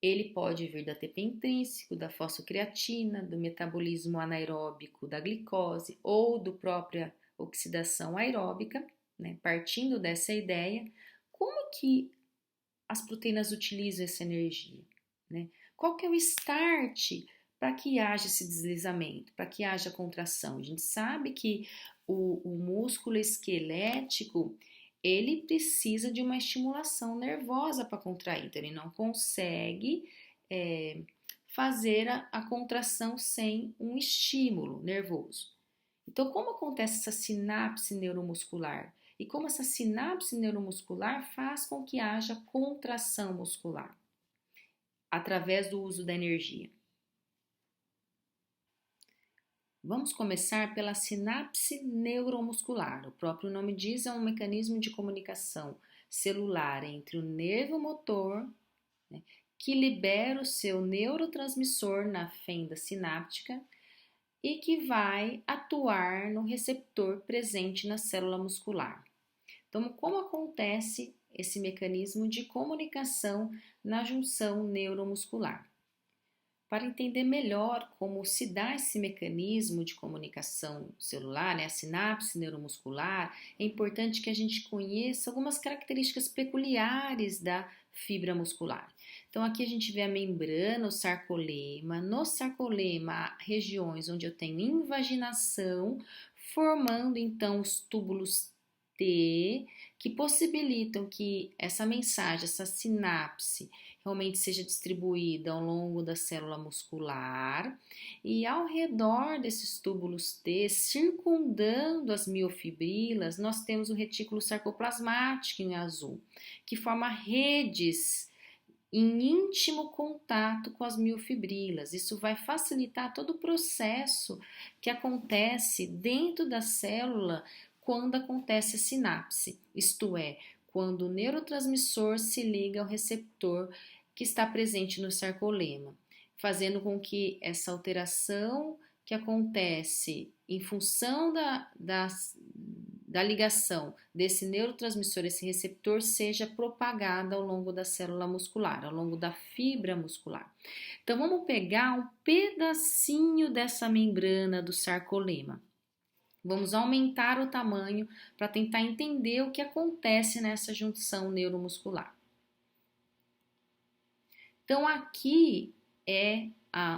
ele pode vir do ATP intrínseco, da fosfocreatina, do metabolismo anaeróbico da glicose ou do própria oxidação aeróbica, né? Partindo dessa ideia, como que as proteínas utilizam essa energia, né? Qual que é o start para que haja esse deslizamento, para que haja contração? A gente sabe que o músculo esquelético, ele precisa de uma estimulação nervosa para contrair, então ele não consegue fazer a contração sem um estímulo nervoso. Então, como acontece essa sinapse neuromuscular? E como essa sinapse neuromuscular faz com que haja contração muscular? Através do uso da energia. Vamos começar pela sinapse neuromuscular. O próprio nome diz, é um mecanismo de comunicação celular entre o nervo motor, né, que libera o seu neurotransmissor na fenda sináptica e que vai atuar no receptor presente na célula muscular. Então, como acontece esse mecanismo de comunicação na junção neuromuscular? Para entender melhor como se dá esse mecanismo de comunicação celular, né, a sinapse neuromuscular, é importante que a gente conheça algumas características peculiares da fibra muscular. Então, aqui a gente vê a membrana, o sarcolema. No sarcolema, há regiões onde eu tenho invaginação, formando então os túbulos T, que possibilitam que essa mensagem, essa sinapse, realmente seja distribuída ao longo da célula muscular e ao redor desses túbulos T, circundando as miofibrilas, nós temos o retículo sarcoplasmático em azul, que forma redes em íntimo contato com as miofibrilas. Isso vai facilitar todo o processo que acontece dentro da célula quando acontece a sinapse, isto é, quando o neurotransmissor se liga ao receptor que está presente no sarcolema, fazendo com que essa alteração que acontece em função da ligação desse neurotransmissor, esse receptor, seja propagada ao longo da célula muscular, ao longo da fibra muscular. Então, vamos pegar um pedacinho dessa membrana do sarcolema. Vamos aumentar o tamanho para tentar entender o que acontece nessa junção neuromuscular. Então, aqui é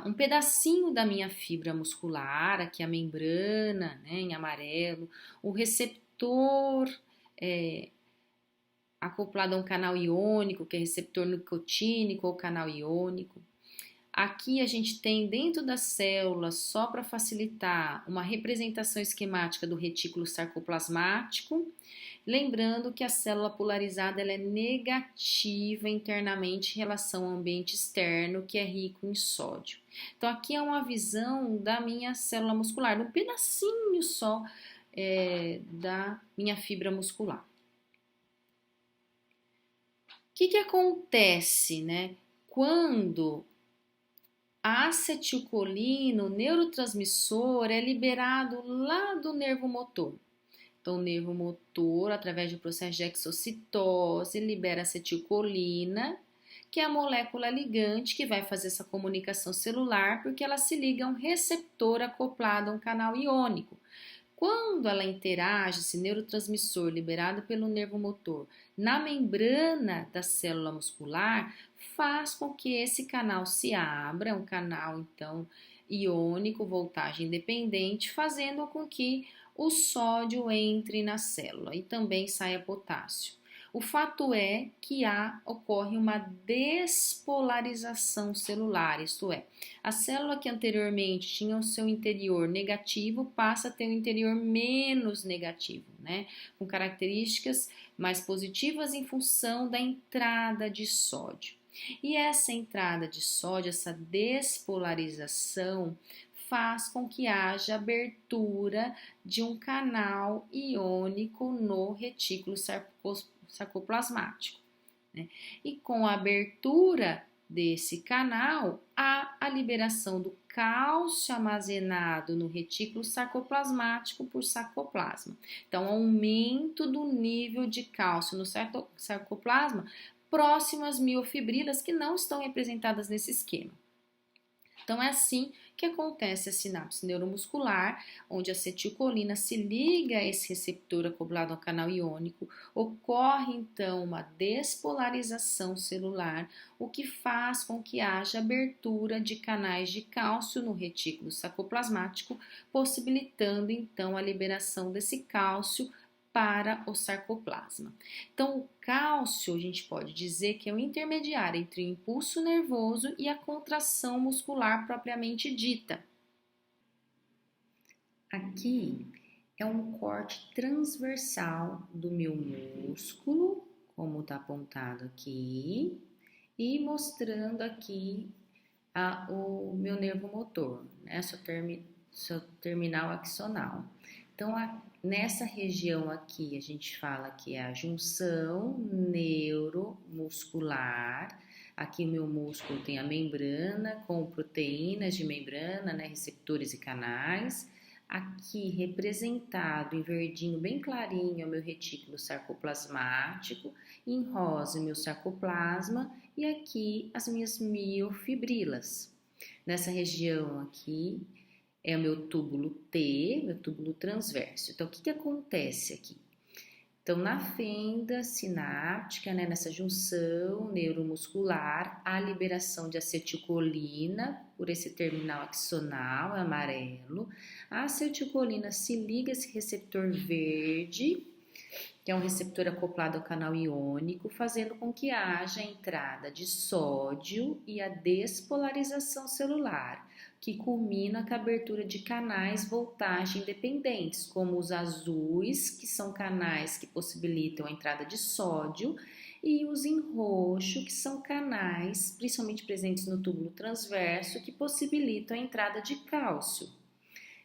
um pedacinho da minha fibra muscular, aqui a membrana, né, em amarelo, o receptor acoplado a um canal iônico, que é receptor nicotínico ou canal iônico. Aqui a gente tem dentro da célula, só para facilitar, uma representação esquemática do retículo sarcoplasmático, lembrando que a célula polarizada ela é negativa internamente em relação ao ambiente externo, que é rico em sódio. Então aqui é uma visão da minha célula muscular, um pedacinho só da minha fibra muscular. O que acontece, né, quando a acetilcolina, o neurotransmissor, é liberado lá do nervo motor? Então, o nervo motor, através do processo de exocitose, libera acetilcolina, que é a molécula ligante que vai fazer essa comunicação celular, porque ela se liga a um receptor acoplado a um canal iônico. Quando ela interage, esse neurotransmissor liberado pelo nervo motor na membrana da célula muscular, faz com que esse canal se abra, um canal então iônico, voltagem independente, fazendo com que o sódio entre na célula e também saia potássio. O fato é que ocorre uma despolarização celular, isto é, a célula que anteriormente tinha o seu interior negativo passa a ter um interior menos negativo, né? Com características mais positivas em função da entrada de sódio. E essa entrada de sódio, essa despolarização, faz com que haja abertura de um canal iônico no retículo sarcoplasmático, né? E com a abertura desse canal, há a liberação do cálcio armazenado no retículo sarcoplasmático por sarcoplasma. Então, aumento do nível de cálcio no sarcoplasma próximo às miofibrilas que não estão representadas nesse esquema. Então, é assim que acontece a sinapse neuromuscular, onde a acetilcolina se liga a esse receptor acoplado ao canal iônico, ocorre então uma despolarização celular, o que faz com que haja abertura de canais de cálcio no retículo sarcoplasmático, possibilitando então a liberação desse cálcio para o sarcoplasma. Então, o cálcio, a gente pode dizer que é o intermediário entre o impulso nervoso e a contração muscular propriamente dita. Aqui é um corte transversal do meu músculo, como está apontado aqui, e mostrando aqui o meu nervo motor, né, seu terminal axonal. Então, nessa região aqui, a gente fala que é a junção neuromuscular. Aqui o meu músculo tem a membrana com proteínas de membrana, né, receptores e canais. Aqui representado em verdinho bem clarinho é o meu retículo sarcoplasmático, em rosa o meu sarcoplasma e aqui as minhas miofibrilas. Nessa região aqui é o meu túbulo T, meu túbulo transverso. Então, o que acontece aqui? Então, na fenda sináptica, né, nessa junção neuromuscular, há liberação de acetilcolina por esse terminal axonal amarelo. A acetilcolina se liga a esse receptor verde, que é um receptor acoplado ao canal iônico, fazendo com que haja a entrada de sódio e a despolarização celular, que culmina com a abertura de canais voltagem dependentes, como os azuis, que são canais que possibilitam a entrada de sódio, e os em roxo, que são canais, principalmente presentes no túbulo transverso, que possibilitam a entrada de cálcio.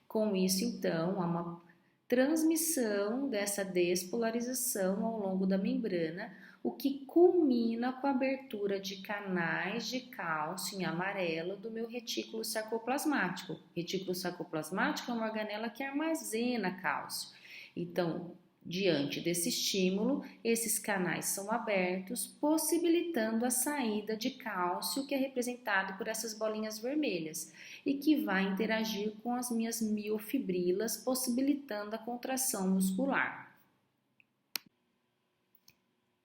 Com isso, então, há uma transmissão dessa despolarização ao longo da membrana, o que culmina com a abertura de canais de cálcio em amarelo do meu retículo sarcoplasmático. O retículo sarcoplasmático é uma organela que armazena cálcio. Então, diante desse estímulo, esses canais são abertos, possibilitando a saída de cálcio, que é representado por essas bolinhas vermelhas, e que vai interagir com as minhas miofibrilas, possibilitando a contração muscular.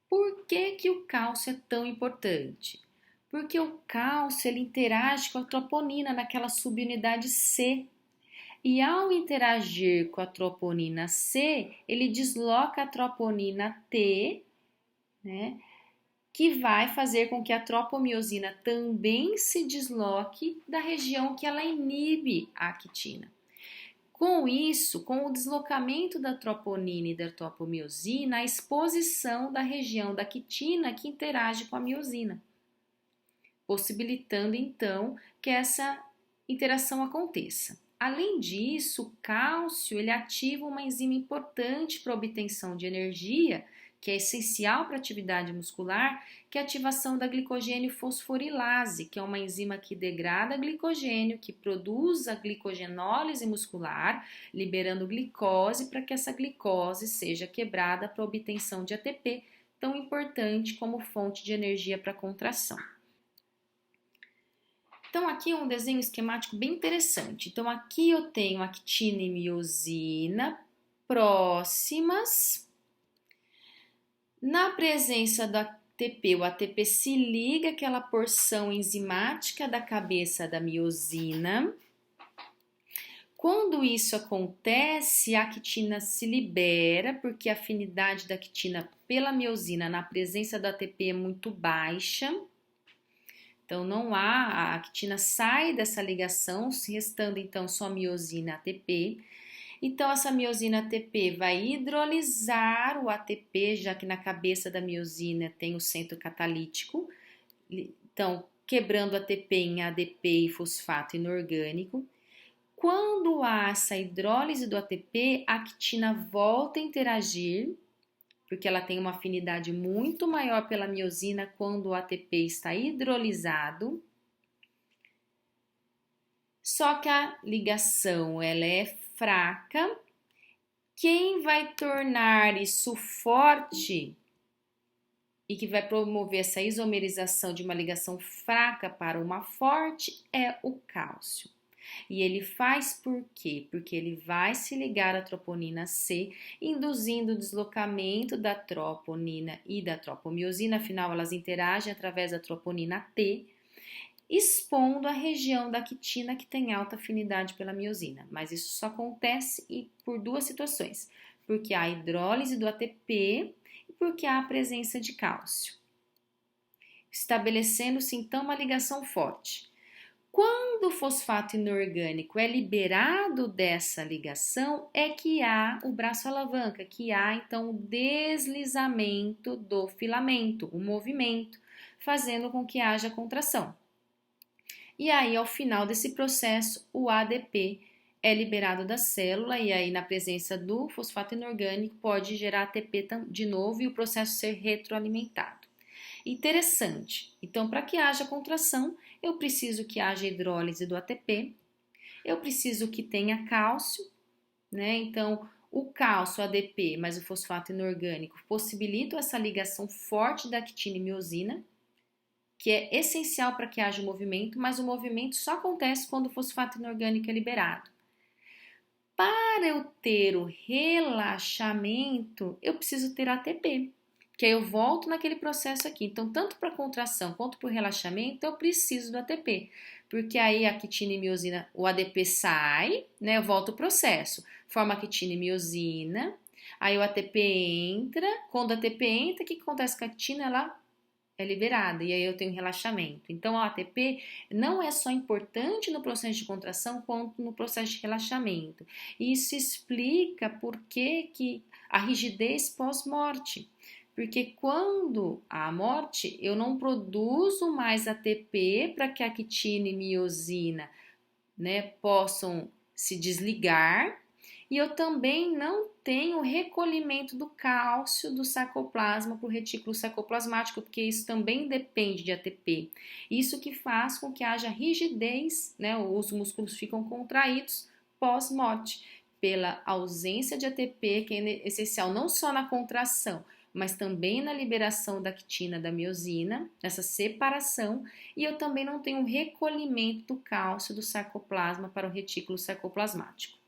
Por que o cálcio é tão importante? Porque o cálcio ele interage com a troponina naquela subunidade C. E ao interagir com a troponina C, ele desloca a troponina T, né, que vai fazer com que a tropomiosina também se desloque da região que ela inibe a actina. Com isso, com o deslocamento da troponina e da tropomiosina, a exposição da região da quitina que interage com a miosina, possibilitando então que essa interação aconteça. Além disso, o cálcio ele ativa uma enzima importante para a obtenção de energia, que é essencial para a atividade muscular, que é a ativação da glicogênio fosforilase, que é uma enzima que degrada glicogênio, que produz a glicogenólise muscular, liberando glicose para que essa glicose seja quebrada para a obtenção de ATP, tão importante como fonte de energia para a contração. Então, aqui é um desenho esquemático bem interessante. Então, aqui eu tenho actina e miosina próximas. Na presença do ATP, o ATP se liga àquela porção enzimática da cabeça da miosina. Quando isso acontece, a actina se libera, porque a afinidade da actina pela miosina na presença do ATP é muito baixa. Então, não há, a actina sai dessa ligação, restando então só miosina ATP. Então, essa miosina ATP vai hidrolisar o ATP, já que na cabeça da miosina tem o centro catalítico. Então, quebrando ATP em ADP e fosfato inorgânico. Quando há essa hidrólise do ATP, a actina volta a interagir, porque ela tem uma afinidade muito maior pela miosina quando o ATP está hidrolisado. Só que a ligação ela é fraca. Quem vai tornar isso forte e que vai promover essa isomerização de uma ligação fraca para uma forte é o cálcio. E ele faz por quê? Porque ele vai se ligar à troponina C, induzindo o deslocamento da troponina e da tropomiosina, afinal elas interagem através da troponina T, expondo a região da actina que tem alta afinidade pela miosina. Mas isso só acontece por duas situações, porque há hidrólise do ATP e porque há a presença de cálcio, estabelecendo-se então uma ligação forte. Quando o fosfato inorgânico é liberado dessa ligação, é que há o braço alavanca, que há então o deslizamento do filamento, o movimento, fazendo com que haja contração. E aí, ao final desse processo, o ADP é liberado da célula e aí, na presença do fosfato inorgânico, pode gerar ATP de novo e o processo ser retroalimentado. Interessante. Então, para que haja contração, eu preciso que haja hidrólise do ATP, eu preciso que tenha cálcio, né? Então, o cálcio, ADP, mais o fosfato inorgânico possibilitam essa ligação forte da actina e miosina, que é essencial para que haja movimento, mas o movimento só acontece quando o fosfato inorgânico é liberado. Para eu ter o relaxamento, eu preciso ter ATP, que aí eu volto naquele processo aqui. Então, tanto para contração quanto para o relaxamento, eu preciso do ATP, porque aí a actina e miosina, o ADP sai, né? Eu volto o processo, forma actina e miosina, aí o ATP entra, quando o ATP entra, o que acontece com a actina? Ela é liberada e aí eu tenho relaxamento. Então, a ATP não é só importante no processo de contração, quanto no processo de relaxamento. Isso explica por que a rigidez pós-morte. Porque quando há morte, eu não produzo mais ATP para que a actina e miosina, né, possam se desligar, e eu também não tenho recolhimento do cálcio do sarcoplasma para o retículo sarcoplasmático, porque isso também depende de ATP. Isso que faz com que haja rigidez, né, os músculos ficam contraídos pós-morte, pela ausência de ATP, que é essencial não só na contração, mas também na liberação da actina da miosina, nessa separação, e eu também não tenho recolhimento do cálcio do sarcoplasma para o retículo sarcoplasmático.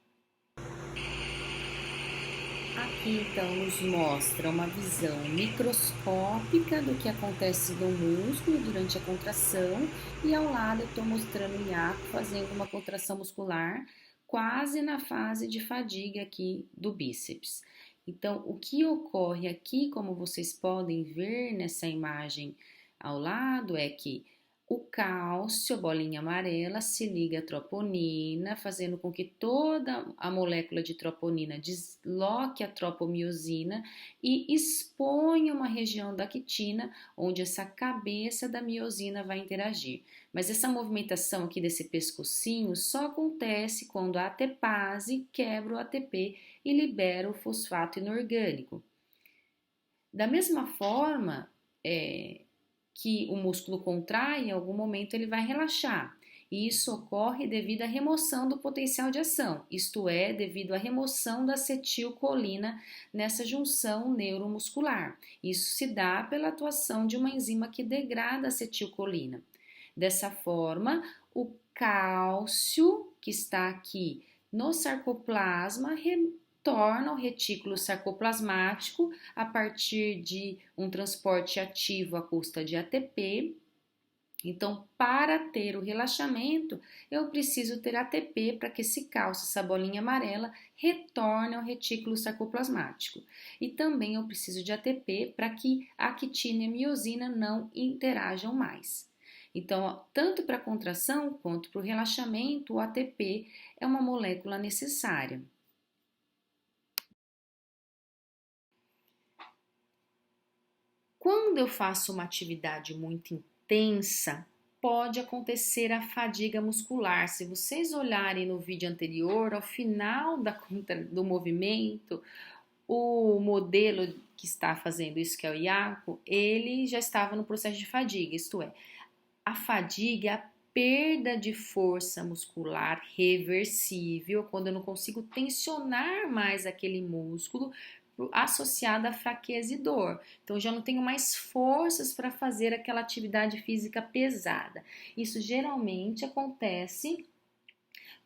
Aqui então nos mostra uma visão microscópica do que acontece no músculo durante a contração e ao lado eu estou mostrando o Iaco fazendo uma contração muscular quase na fase de fadiga aqui do bíceps. Então, o que ocorre aqui, como vocês podem ver nessa imagem ao lado, é que o cálcio, a bolinha amarela, se liga à troponina, fazendo com que toda a molécula de troponina desloque a tropomiosina e exponha uma região da actina, onde essa cabeça da miosina vai interagir. Mas essa movimentação aqui desse pescocinho só acontece quando a ATPase quebra o ATP e libera o fosfato inorgânico. Da mesma forma, que o músculo contrai, em algum momento ele vai relaxar. E isso ocorre devido à remoção do potencial de ação, isto é, devido à remoção da acetilcolina nessa junção neuromuscular. Isso se dá pela atuação de uma enzima que degrada a acetilcolina. Dessa forma, o cálcio que está aqui no sarcoplasma torna o retículo sarcoplasmático a partir de um transporte ativo à custa de ATP, Então, para ter o relaxamento, eu preciso ter ATP para que esse cálcio, essa bolinha amarela, retorne ao retículo sarcoplasmático. E também eu preciso de ATP para que a actina e a miosina não interajam mais. Então, tanto para a contração quanto para o relaxamento, o ATP é uma molécula necessária. Quando eu faço uma atividade muito intensa, pode acontecer a fadiga muscular. Se vocês olharem no vídeo anterior, ao final do movimento, o modelo que está fazendo isso, que é o Iaco, ele já estava no processo de fadiga, isto é, a fadiga é a perda de força muscular reversível, quando eu não consigo tensionar mais aquele músculo associada à fraqueza e dor. Então, eu já não tenho mais forças para fazer aquela atividade física pesada. Isso geralmente acontece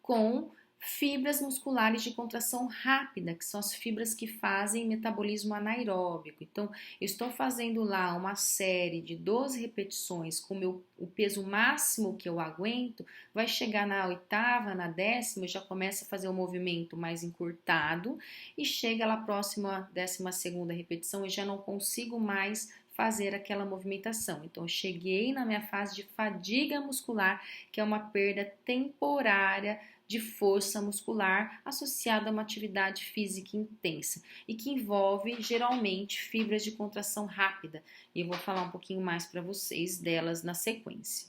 com fibras musculares de contração rápida, que são as fibras que fazem metabolismo anaeróbico. Então, eu estou fazendo lá uma série de 12 repetições com o peso máximo que eu aguento, vai chegar na oitava, na décima, eu já começo a fazer um movimento mais encurtado e chega lá próximo à 12ª repetição e já não consigo mais fazer aquela movimentação. Então, eu cheguei na minha fase de fadiga muscular, que é uma perda temporária de força muscular associada a uma atividade física intensa e que envolve geralmente fibras de contração rápida. E eu vou falar um pouquinho mais para vocês delas na sequência.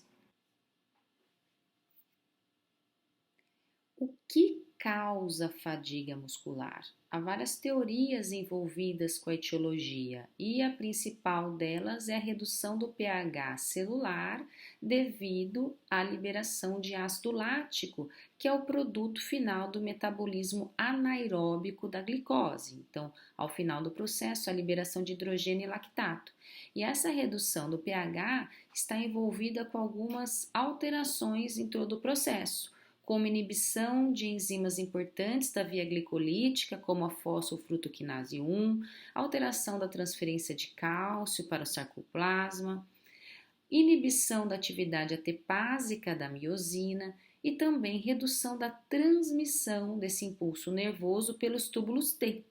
O que causa fadiga muscular? Há várias teorias envolvidas com a etiologia e a principal delas é a redução do pH celular devido à liberação de ácido lático, que é o produto final do metabolismo anaeróbico da glicose. Então, ao final do processo, a liberação de hidrogênio e lactato. E essa redução do pH está envolvida com algumas alterações em todo o processo, como inibição de enzimas importantes da via glicolítica, como a fosfofrutoquinase 1, alteração da transferência de cálcio para o sarcoplasma, inibição da atividade atepásica da miosina e também redução da transmissão desse impulso nervoso pelos túbulos T.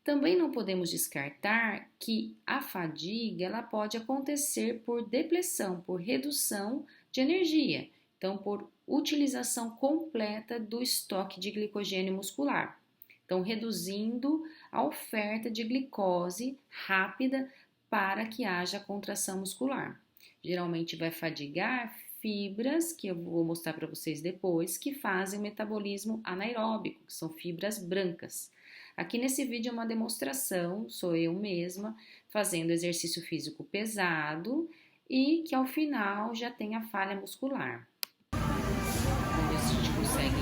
Também não podemos descartar que a fadiga ela pode acontecer por depressão, por redução de energia, então por utilização completa do estoque de glicogênio muscular. Então, reduzindo a oferta de glicose rápida para que haja contração muscular. Geralmente vai fadigar fibras, que eu vou mostrar para vocês depois, que fazem o metabolismo anaeróbico, que são fibras brancas. Aqui nesse vídeo é uma demonstração, sou eu mesma fazendo exercício físico pesado e que ao final já tem a falha muscular. Vamos ver se a gente consegue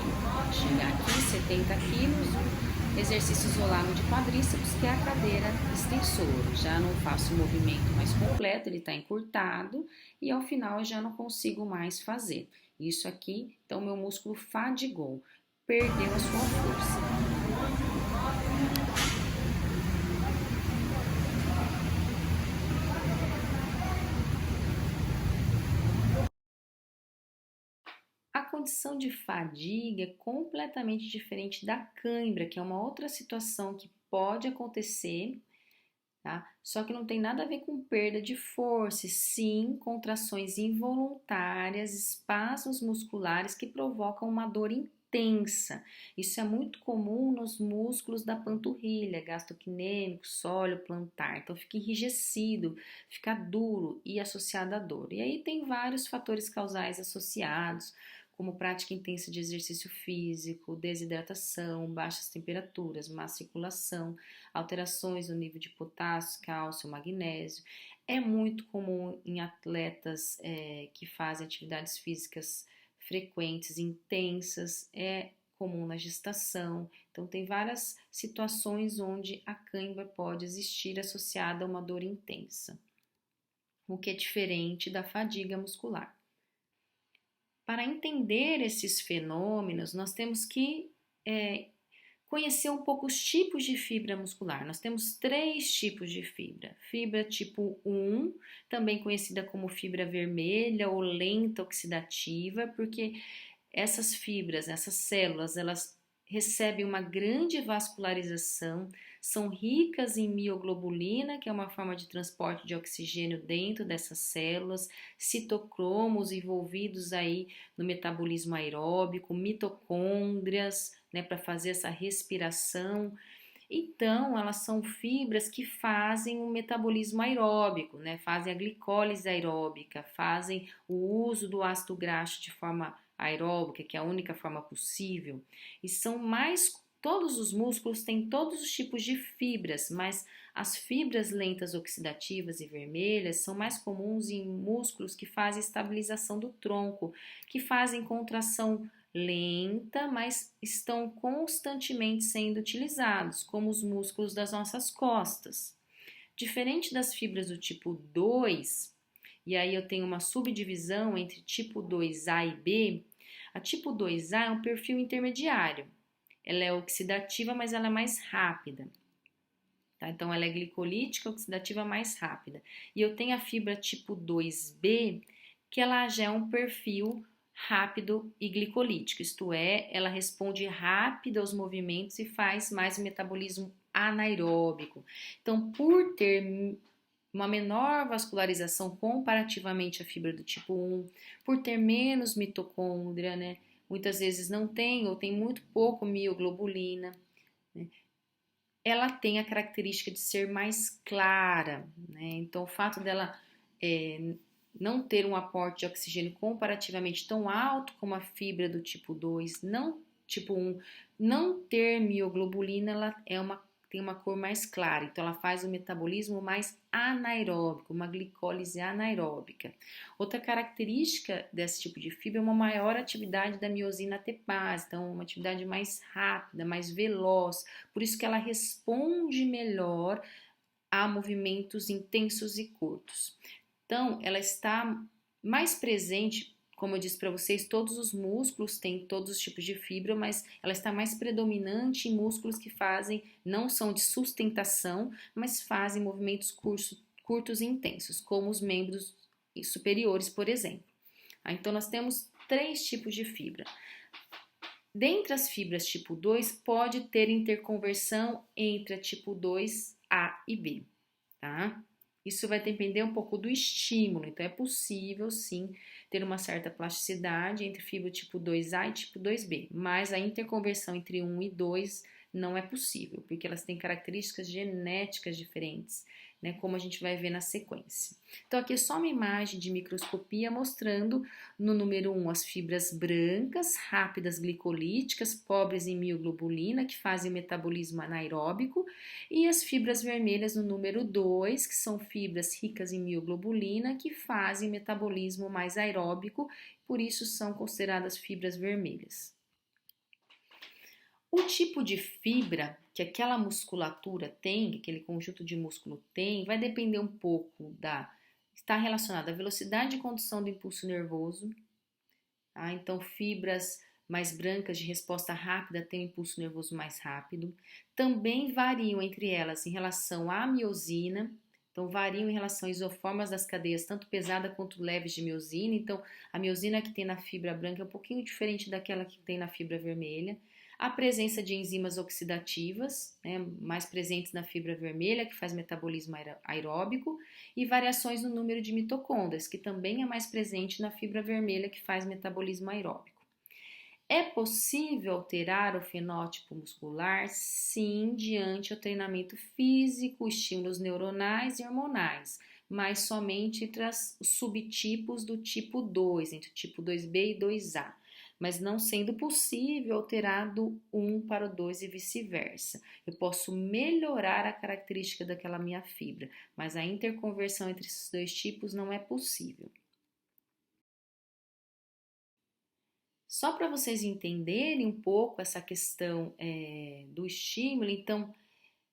chegar aqui, 70 quilos, exercício isolado de quadríceps, que é a cadeira extensora. Já não faço o movimento mais completo, ele está encurtado e ao final eu já não consigo mais fazer. Isso aqui, então meu músculo fadigou, perdeu a sua força. A condição de fadiga é completamente diferente da cãibra, que é uma outra situação que pode acontecer, tá? Só que não tem nada a ver com perda de força, sim contrações involuntárias, espasmos musculares que provocam uma dor intensa. Isso é muito comum nos músculos da panturrilha, gastrocnêmico, sóleo, plantar. Então fica enrijecido, fica duro e associado à dor. E aí tem vários fatores causais associados, como prática intensa de exercício físico, desidratação, baixas temperaturas, má circulação, alterações no nível de potássio, cálcio, magnésio. É muito comum em atletas que fazem atividades físicas frequentes, intensas, é comum na gestação. Então, tem várias situações onde a cãibra pode existir associada a uma dor intensa, o que é diferente da fadiga muscular. Para entender esses fenômenos, nós temos que conhecer um pouco os tipos de fibra muscular. Nós temos 3 tipos de fibra. Fibra tipo 1, também conhecida como fibra vermelha ou lenta oxidativa, porque essas fibras, essas células, elas recebem uma grande vascularização, são ricas em mioglobulina, que é uma forma de transporte de oxigênio dentro dessas células, citocromos envolvidos aí no metabolismo aeróbico, mitocôndrias, né, para fazer essa respiração. Então, elas são fibras que fazem o metabolismo aeróbico, né? Fazem a glicólise aeróbica, fazem o uso do ácido graxo de forma aeróbica, que é a única forma possível. E são mais, todos os músculos têm todos os tipos de fibras, mas as fibras lentas oxidativas e vermelhas são mais comuns em músculos que fazem estabilização do tronco, que fazem contração lenta, mas estão constantemente sendo utilizados, como os músculos das nossas costas. Diferente das fibras do tipo 2, e aí eu tenho uma subdivisão entre tipo 2A e B, a tipo 2A é um perfil intermediário. Ela é oxidativa, mas ela é mais rápida. Tá? Então, ela é glicolítica, oxidativa mais rápida. E eu tenho a fibra tipo 2B, que ela já é um perfil rápido e glicolítico, isto é, ela responde rápido aos movimentos e faz mais o metabolismo anaeróbico. Então, por ter uma menor vascularização comparativamente à fibra do tipo 1, por ter menos mitocôndria, né? Muitas vezes não tem ou tem muito pouco mioglobulina, né? Ela tem a característica de ser mais clara, né? Então, o fato dela não ter um aporte de oxigênio comparativamente tão alto como a fibra do tipo 2, tipo 1, não ter mioglobulina, ela tem uma cor mais clara, então ela faz o metabolismo mais anaeróbico, uma glicólise anaeróbica. Outra característica desse tipo de fibra é uma maior atividade da miosina ATPase, então uma atividade mais rápida, mais veloz, por isso que ela responde melhor a movimentos intensos e curtos. Então, ela está mais presente, como eu disse para vocês, todos os músculos têm todos os tipos de fibra, mas ela está mais predominante em músculos que fazem, não são de sustentação, mas fazem movimentos curtos e intensos, como os membros superiores, por exemplo. Então, nós temos 3 tipos de fibra. Dentre as fibras tipo 2, pode ter interconversão entre a tipo 2A e B, tá? Isso vai depender um pouco do estímulo, então é possível sim ter uma certa plasticidade entre fibra tipo 2A e tipo 2B, mas a interconversão entre 1 e 2 não é possível, porque elas têm características genéticas diferentes, né, como a gente vai ver na sequência. Então aqui é só uma imagem de microscopia mostrando no número 1 as fibras brancas, rápidas glicolíticas, pobres em mioglobulina, que fazem o metabolismo anaeróbico, e as fibras vermelhas no número 2, que são fibras ricas em mioglobulina, que fazem o metabolismo mais aeróbico, por isso são consideradas fibras vermelhas. O tipo de fibra que aquela musculatura tem, que aquele conjunto de músculo tem, vai depender um pouco está relacionado à velocidade de condução do impulso nervoso, tá? Então, fibras mais brancas de resposta rápida têm um impulso nervoso mais rápido. Também variam entre elas em relação à miosina, então variam em relação a isoformas das cadeias, tanto pesada quanto leves de miosina. Então, a miosina que tem na fibra branca é um pouquinho diferente daquela que tem na fibra vermelha. A presença de enzimas oxidativas, né, mais presentes na fibra vermelha, que faz metabolismo aeróbico, e variações no número de mitocôndrias, que também é mais presente na fibra vermelha, que faz metabolismo aeróbico. É possível alterar o fenótipo muscular? Sim, diante do treinamento físico, estímulos neuronais e hormonais, mas somente entre os subtipos do tipo 2, entre o tipo 2B e 2A, mas não sendo possível alterar do 1 para o 2 e vice-versa. Eu posso melhorar a característica daquela minha fibra, mas a interconversão entre esses 2 tipos não é possível. Só para vocês entenderem um pouco essa questão do estímulo, então,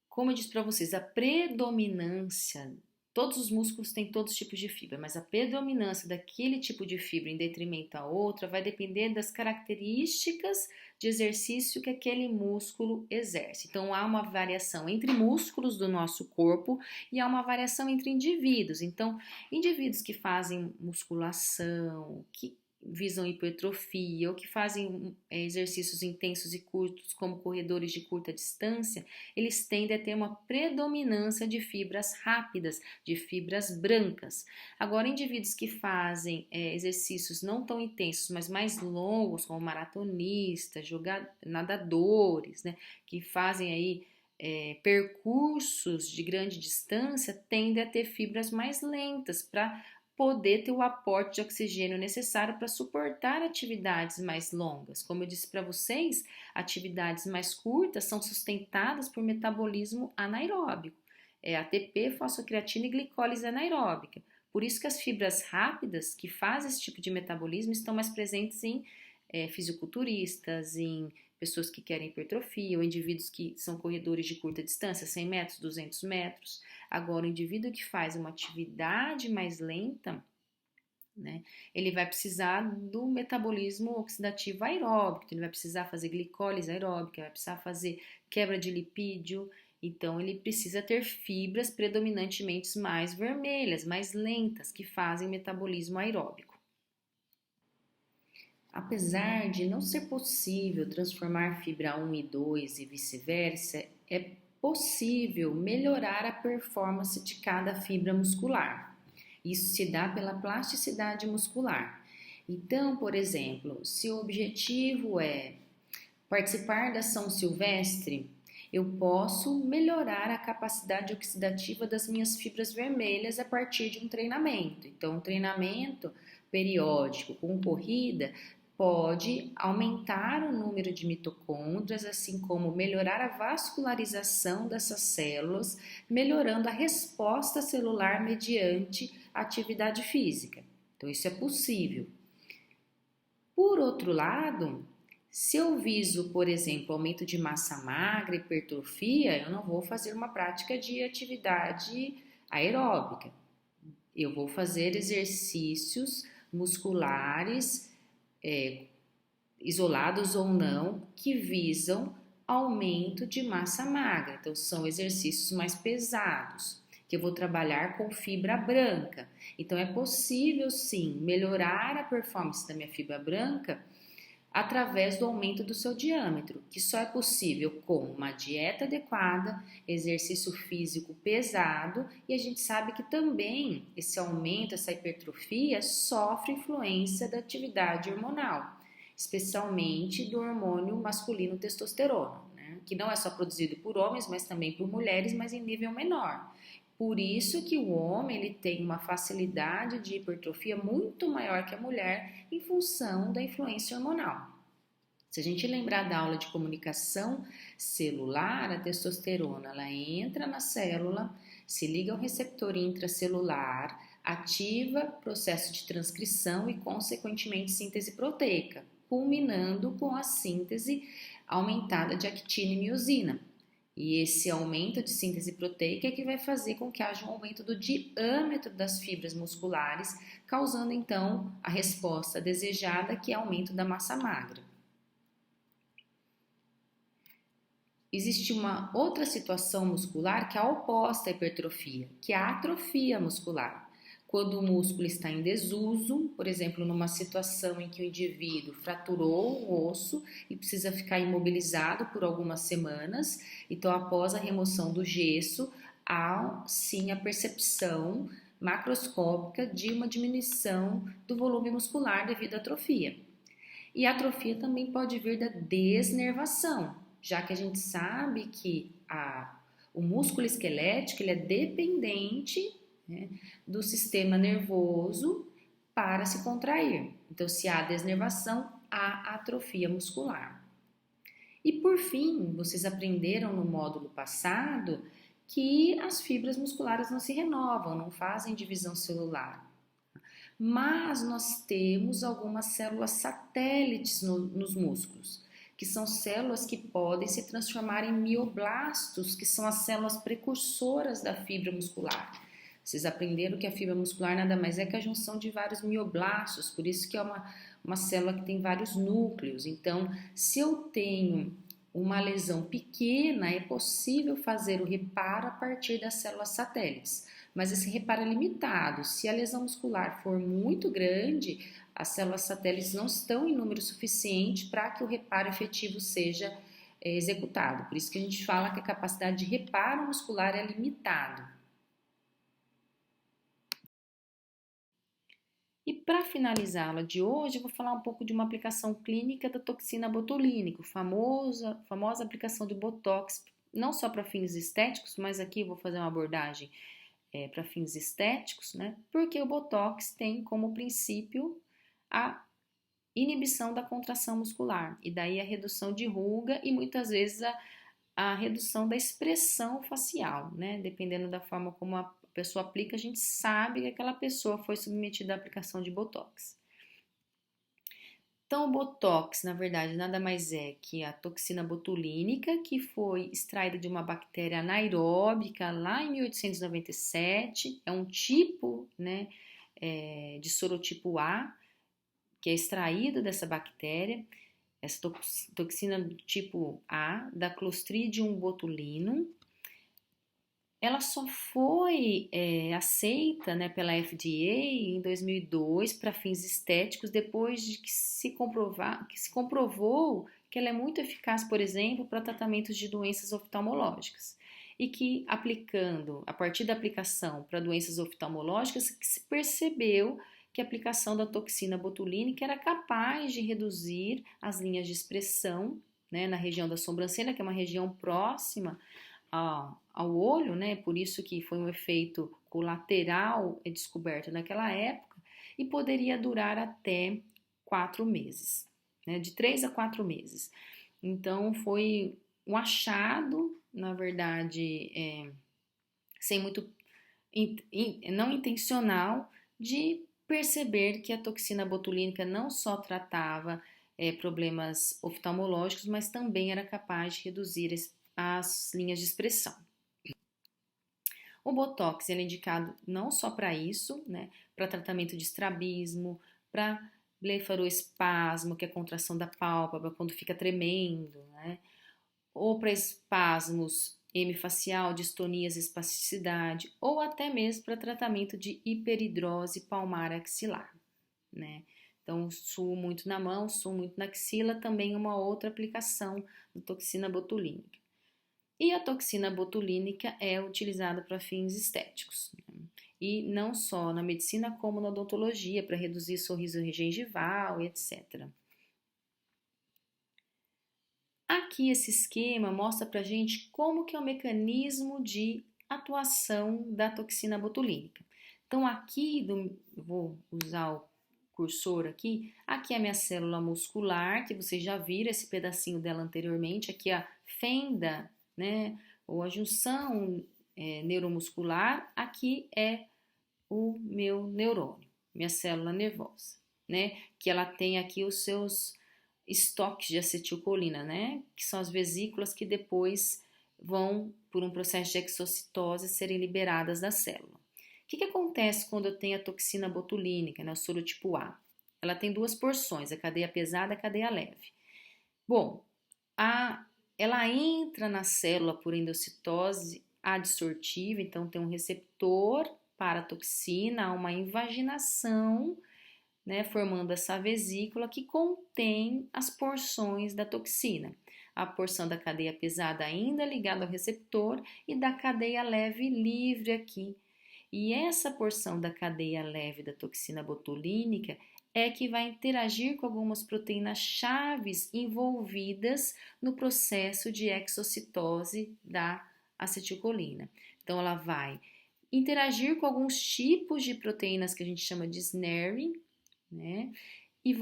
como eu disse para vocês, a predominância Todos os músculos têm todos os tipos de fibra, mas a predominância daquele tipo de fibra em detrimento à outra vai depender das características de exercício que aquele músculo exerce. Então, há uma variação entre músculos do nosso corpo e há uma variação entre indivíduos. Então, indivíduos que fazem musculação, que visam hipertrofia ou que fazem exercícios intensos e curtos, como corredores de curta distância, eles tendem a ter uma predominância de fibras rápidas, de fibras brancas. Agora, indivíduos que fazem exercícios não tão intensos, mas mais longos, como maratonistas, nadadores, né, que fazem aí percursos de grande distância, tendem a ter fibras mais lentas para poder ter o aporte de oxigênio necessário para suportar atividades mais longas. Como eu disse para vocês, atividades mais curtas são sustentadas por metabolismo anaeróbico, ATP, fosfocreatina e glicólise anaeróbica. Por isso que as fibras rápidas que fazem esse tipo de metabolismo estão mais presentes em fisiculturistas, em pessoas que querem hipertrofia, ou indivíduos que são corredores de curta distância, 100 metros, 200 metros. Agora, o indivíduo que faz uma atividade mais lenta, né, ele vai precisar do metabolismo oxidativo aeróbico, ele vai precisar fazer glicólise aeróbica, vai precisar fazer quebra de lipídio, então ele precisa ter fibras predominantemente mais vermelhas, mais lentas, que fazem metabolismo aeróbico. Apesar de não ser possível transformar fibra 1 e 2 e vice-versa, é possível melhorar a performance de cada fibra muscular. Isso se dá pela plasticidade muscular. Então, por exemplo, se o objetivo é participar da ação silvestre, eu posso melhorar a capacidade oxidativa das minhas fibras vermelhas a partir de um treinamento. Então, um treinamento periódico com corrida pode aumentar o número de mitocôndrias, assim como melhorar a vascularização dessas células, melhorando a resposta celular mediante atividade física. Então, isso é possível. Por outro lado, se eu viso, por exemplo, aumento de massa magra, hipertrofia, eu não vou fazer uma prática de atividade aeróbica. Eu vou fazer exercícios musculares, isolados ou não, que visam aumento de massa magra. Então, são exercícios mais pesados, que eu vou trabalhar com fibra branca. Então, é possível, sim, melhorar a performance da minha fibra branca através do aumento do seu diâmetro, que só é possível com uma dieta adequada, exercício físico pesado, e a gente sabe que também esse aumento, essa hipertrofia, sofre influência da atividade hormonal, especialmente do hormônio masculino testosterona, né? Que não é só produzido por homens, mas também por mulheres, mas em nível menor. Por isso que o homem ele tem uma facilidade de hipertrofia muito maior que a mulher em função da influência hormonal. Se a gente lembrar da aula de comunicação celular, a testosterona ela entra na célula, se liga ao receptor intracelular, ativa processo de transcrição e, consequentemente, síntese proteica, culminando com a síntese aumentada de actina e miosina. E esse aumento de síntese proteica é que vai fazer com que haja um aumento do diâmetro das fibras musculares, causando então a resposta desejada, que é aumento da massa magra. Existe uma outra situação muscular que é a oposta à hipertrofia, que é a atrofia muscular. Quando o músculo está em desuso, por exemplo, numa situação em que o indivíduo fraturou um osso e precisa ficar imobilizado por algumas semanas, então após a remoção do gesso, há sim a percepção macroscópica de uma diminuição do volume muscular devido à atrofia. E a atrofia também pode vir da desnervação, já que a gente sabe que o músculo esquelético ele é dependente, né, do sistema nervoso para se contrair. Então, se há desnervação, há atrofia muscular. E por fim, vocês aprenderam no módulo passado que as fibras musculares não se renovam, não fazem divisão celular. Mas nós temos algumas células satélites nos músculos, que são células que podem se transformar em mioblastos, que são as células precursoras da fibra muscular. Vocês aprenderam que a fibra muscular nada mais é que a junção de vários mioblastos, por isso que é uma célula que tem vários núcleos. Então, se eu tenho uma lesão pequena, é possível fazer o reparo a partir das células satélites, mas esse reparo é limitado. Se a lesão muscular for muito grande, as células satélites não estão em número suficiente para que o reparo efetivo seja executado. Por isso que a gente fala que a capacidade de reparo muscular é limitada. E para finalizar a aula de hoje, eu vou falar um pouco de uma aplicação clínica da toxina botulínica, famosa aplicação de Botox, não só para fins estéticos, mas aqui eu vou fazer uma abordagem para fins estéticos, né? Porque o Botox tem como princípio a inibição da contração muscular, e daí a redução de ruga e muitas vezes a redução da expressão facial, né? Dependendo da forma como a pessoa aplica, a gente sabe que aquela pessoa foi submetida à aplicação de Botox. Então, o Botox, na verdade, nada mais é que a toxina botulínica, que foi extraída de uma bactéria anaeróbica lá em 1897, é um tipo, né, de sorotipo A, que é extraído dessa bactéria, essa toxina do tipo A, da Clostridium botulinum. Ela só foi aceita, né, pela FDA em 2002 para fins estéticos, depois de que se comprovou que ela é muito eficaz, por exemplo, para tratamentos de doenças oftalmológicas. E que aplicando, a partir da aplicação para doenças oftalmológicas, que se percebeu que a aplicação da toxina botulínica era capaz de reduzir as linhas de expressão, né, na região da sobrancelha, que é uma região próxima ao olho, né? Por isso que foi um efeito colateral descoberto naquela época e poderia durar até 4 meses, né? De 3 a 4 meses. Então foi um achado, na verdade, sem muito não intencional, de perceber que a toxina botulínica não só tratava problemas oftalmológicos, mas também era capaz de reduzir as linhas de expressão. O Botox é indicado não só para isso, né, para tratamento de estrabismo, para blefaroespasmo, que é a contração da pálpebra quando fica tremendo, né, ou para espasmos hemifacial, distonias, espasticidade, ou até mesmo para tratamento de hiperidrose palmar axilar, né. Então, suo muito na mão, suo muito na axila, também uma outra aplicação da toxina botulínica. E a toxina botulínica é utilizada para fins estéticos, né? E não só na medicina como na odontologia, para reduzir sorriso gengival e etc. Aqui esse esquema mostra para a gente como que é o mecanismo de atuação da toxina botulínica. Então aqui, vou usar o cursor aqui é a minha célula muscular, que vocês já viram esse pedacinho dela anteriormente, aqui a fenda, né, ou a junção neuromuscular, aqui é o meu neurônio, minha célula nervosa, né, que ela tem aqui os seus estoques de acetilcolina, né, que são as vesículas que depois vão, por um processo de exocitose, serem liberadas da célula. O que acontece quando eu tenho a toxina botulínica, né, o sorotipo A? Ela tem duas porções, a cadeia pesada e a cadeia leve. Bom, ela entra na célula por endocitose adsortiva, então tem um receptor para a toxina, há uma invaginação, né, formando essa vesícula que contém as porções da toxina. A porção da cadeia pesada ainda ligada ao receptor e da cadeia leve livre aqui. E essa porção da cadeia leve da toxina botulínica é que vai interagir com algumas proteínas chaves envolvidas no processo de exocitose da acetilcolina. Então, ela vai interagir com alguns tipos de proteínas que a gente chama de SNARI, né? E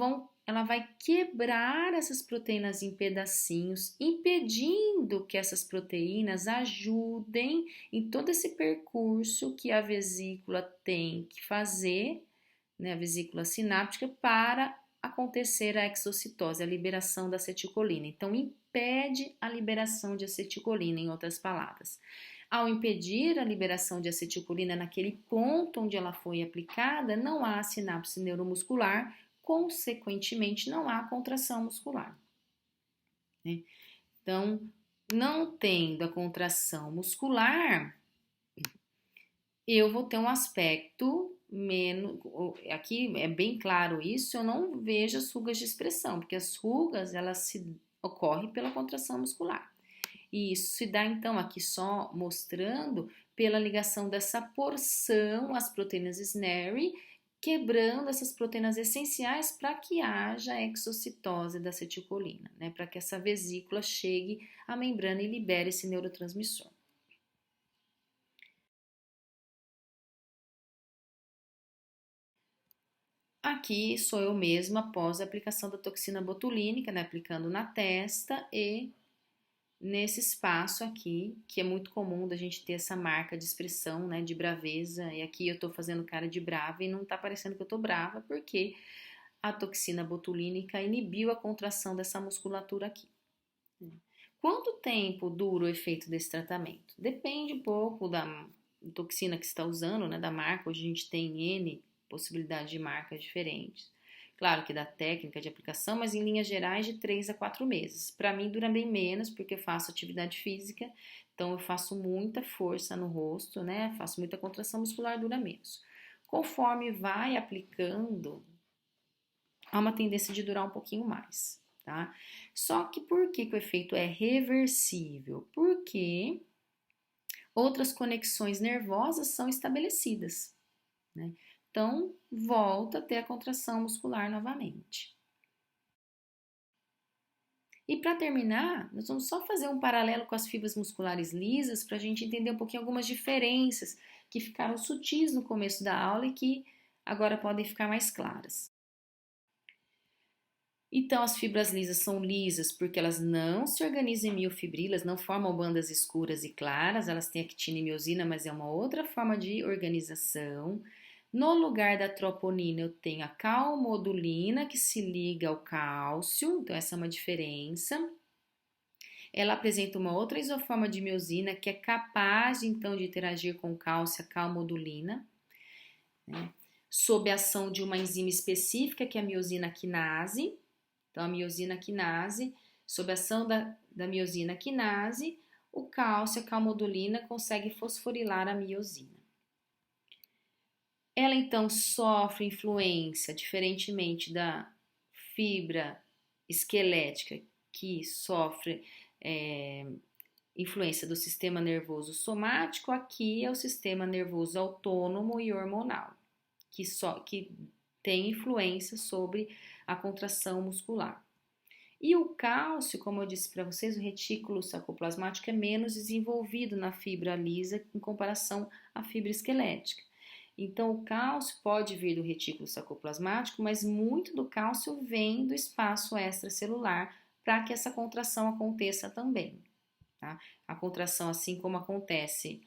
ela vai quebrar essas proteínas em pedacinhos, impedindo que essas proteínas ajudem em todo esse percurso que a vesícula tem que fazer, né, a vesícula sináptica, para acontecer a exocitose, a liberação da acetilcolina. Então, impede a liberação de acetilcolina, em outras palavras. Ao impedir a liberação de acetilcolina naquele ponto onde ela foi aplicada, não há sinapse neuromuscular, consequentemente, não há contração muscular, né? Então, não tendo a contração muscular, eu vou ter um aspecto menos. Aqui é bem claro isso, eu não vejo as rugas de expressão, porque as rugas elas se ocorrem pela contração muscular. E isso se dá então aqui só mostrando pela ligação dessa porção às proteínas SNARI, quebrando essas proteínas essenciais para que haja exocitose da acetilcolina, né? Para que essa vesícula chegue à membrana e libere esse neurotransmissor. Aqui sou eu mesma após a aplicação da toxina botulínica, né? Aplicando na testa e nesse espaço aqui, que é muito comum da gente ter essa marca de expressão, né, de braveza, e aqui eu tô fazendo cara de brava e não tá parecendo que eu tô brava, porque a toxina botulínica inibiu a contração dessa musculatura aqui. Quanto tempo dura o efeito desse tratamento? Depende um pouco da toxina que você está usando, né, da marca. Hoje a gente tem N possibilidades de marcas diferentes. Claro que da técnica de aplicação, mas em linhas gerais de 3 a 4 meses. Para mim dura bem menos, porque eu faço atividade física, então eu faço muita força no rosto, né? Faço muita contração muscular, dura menos. Conforme vai aplicando, há uma tendência de durar um pouquinho mais, tá? Só que por que o efeito é reversível? Porque outras conexões nervosas são estabelecidas, né? Então, volta a ter a contração muscular novamente. E para terminar, nós vamos só fazer um paralelo com as fibras musculares lisas para a gente entender um pouquinho algumas diferenças que ficaram sutis no começo da aula e que agora podem ficar mais claras. Então, as fibras lisas são lisas porque elas não se organizam em miofibrilas, não formam bandas escuras e claras, elas têm actina e miosina, mas é uma outra forma de organização. No lugar da troponina, eu tenho a calmodulina, que se liga ao cálcio, então essa é uma diferença. Ela apresenta uma outra isoforma de miosina, que é capaz, então, de interagir com o cálcio, a calmodulina, né? Sob a ação de uma enzima específica, que é a miosina quinase. Então, a miosina quinase, sob a ação da miosina quinase, o cálcio, a calmodulina, consegue fosforilar a miosina. Ela então sofre influência, diferentemente da fibra esquelética, que sofre influência do sistema nervoso somático, aqui é o sistema nervoso autônomo e hormonal, que tem influência sobre a contração muscular. E o cálcio, como eu disse para vocês, o retículo sarcoplasmático é menos desenvolvido na fibra lisa em comparação à fibra esquelética. Então, o cálcio pode vir do retículo sarcoplasmático, mas muito do cálcio vem do espaço extracelular para que essa contração aconteça também, tá? A contração, assim como acontece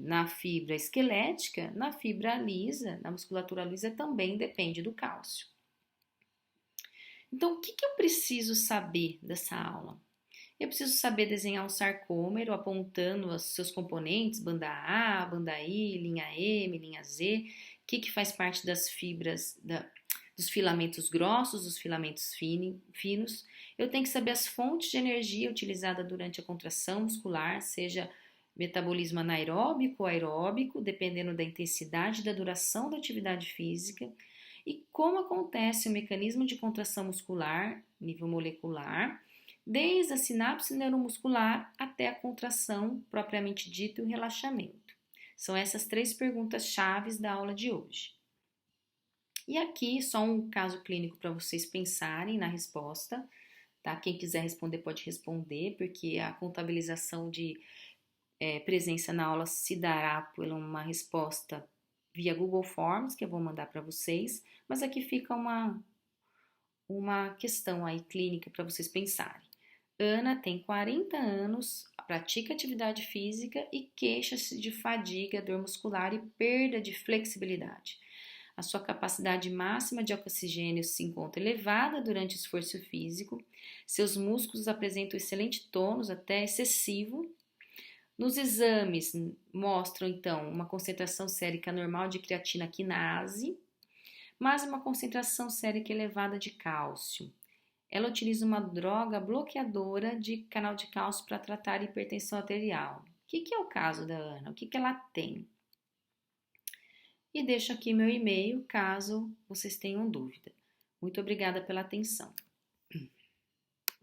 na fibra esquelética, na fibra lisa, na musculatura lisa, também depende do cálcio. Então, o que eu preciso saber dessa aula? Eu preciso saber desenhar um sarcômero apontando os seus componentes, banda A, banda I, linha M, linha Z, o que faz parte das fibras, dos filamentos grossos, dos filamentos finos. Eu tenho que saber as fontes de energia utilizada durante a contração muscular, seja metabolismo anaeróbico ou aeróbico, dependendo da intensidade e da duração da atividade física, e como acontece o mecanismo de contração muscular, nível molecular, desde a sinapse neuromuscular até a contração propriamente dita e o relaxamento. São essas 3 perguntas chaves da aula de hoje. E aqui só um caso clínico para vocês pensarem na resposta, tá? Quem quiser responder pode responder, porque a contabilização de presença na aula se dará por uma resposta via Google Forms, que eu vou mandar para vocês, mas aqui fica uma questão aí clínica para vocês pensarem. Ana tem 40 anos, pratica atividade física e queixa-se de fadiga, dor muscular e perda de flexibilidade. A sua capacidade máxima de oxigênio se encontra elevada durante o esforço físico, seus músculos apresentam excelente tônus, até excessivo. Nos exames mostram então uma concentração sérica normal de creatina quinase, mas uma concentração sérica elevada de cálcio. Ela utiliza uma droga bloqueadora de canal de cálcio para tratar hipertensão arterial. O que é o caso da Ana? O que ela tem? E deixo aqui meu e-mail caso vocês tenham dúvida. Muito obrigada pela atenção.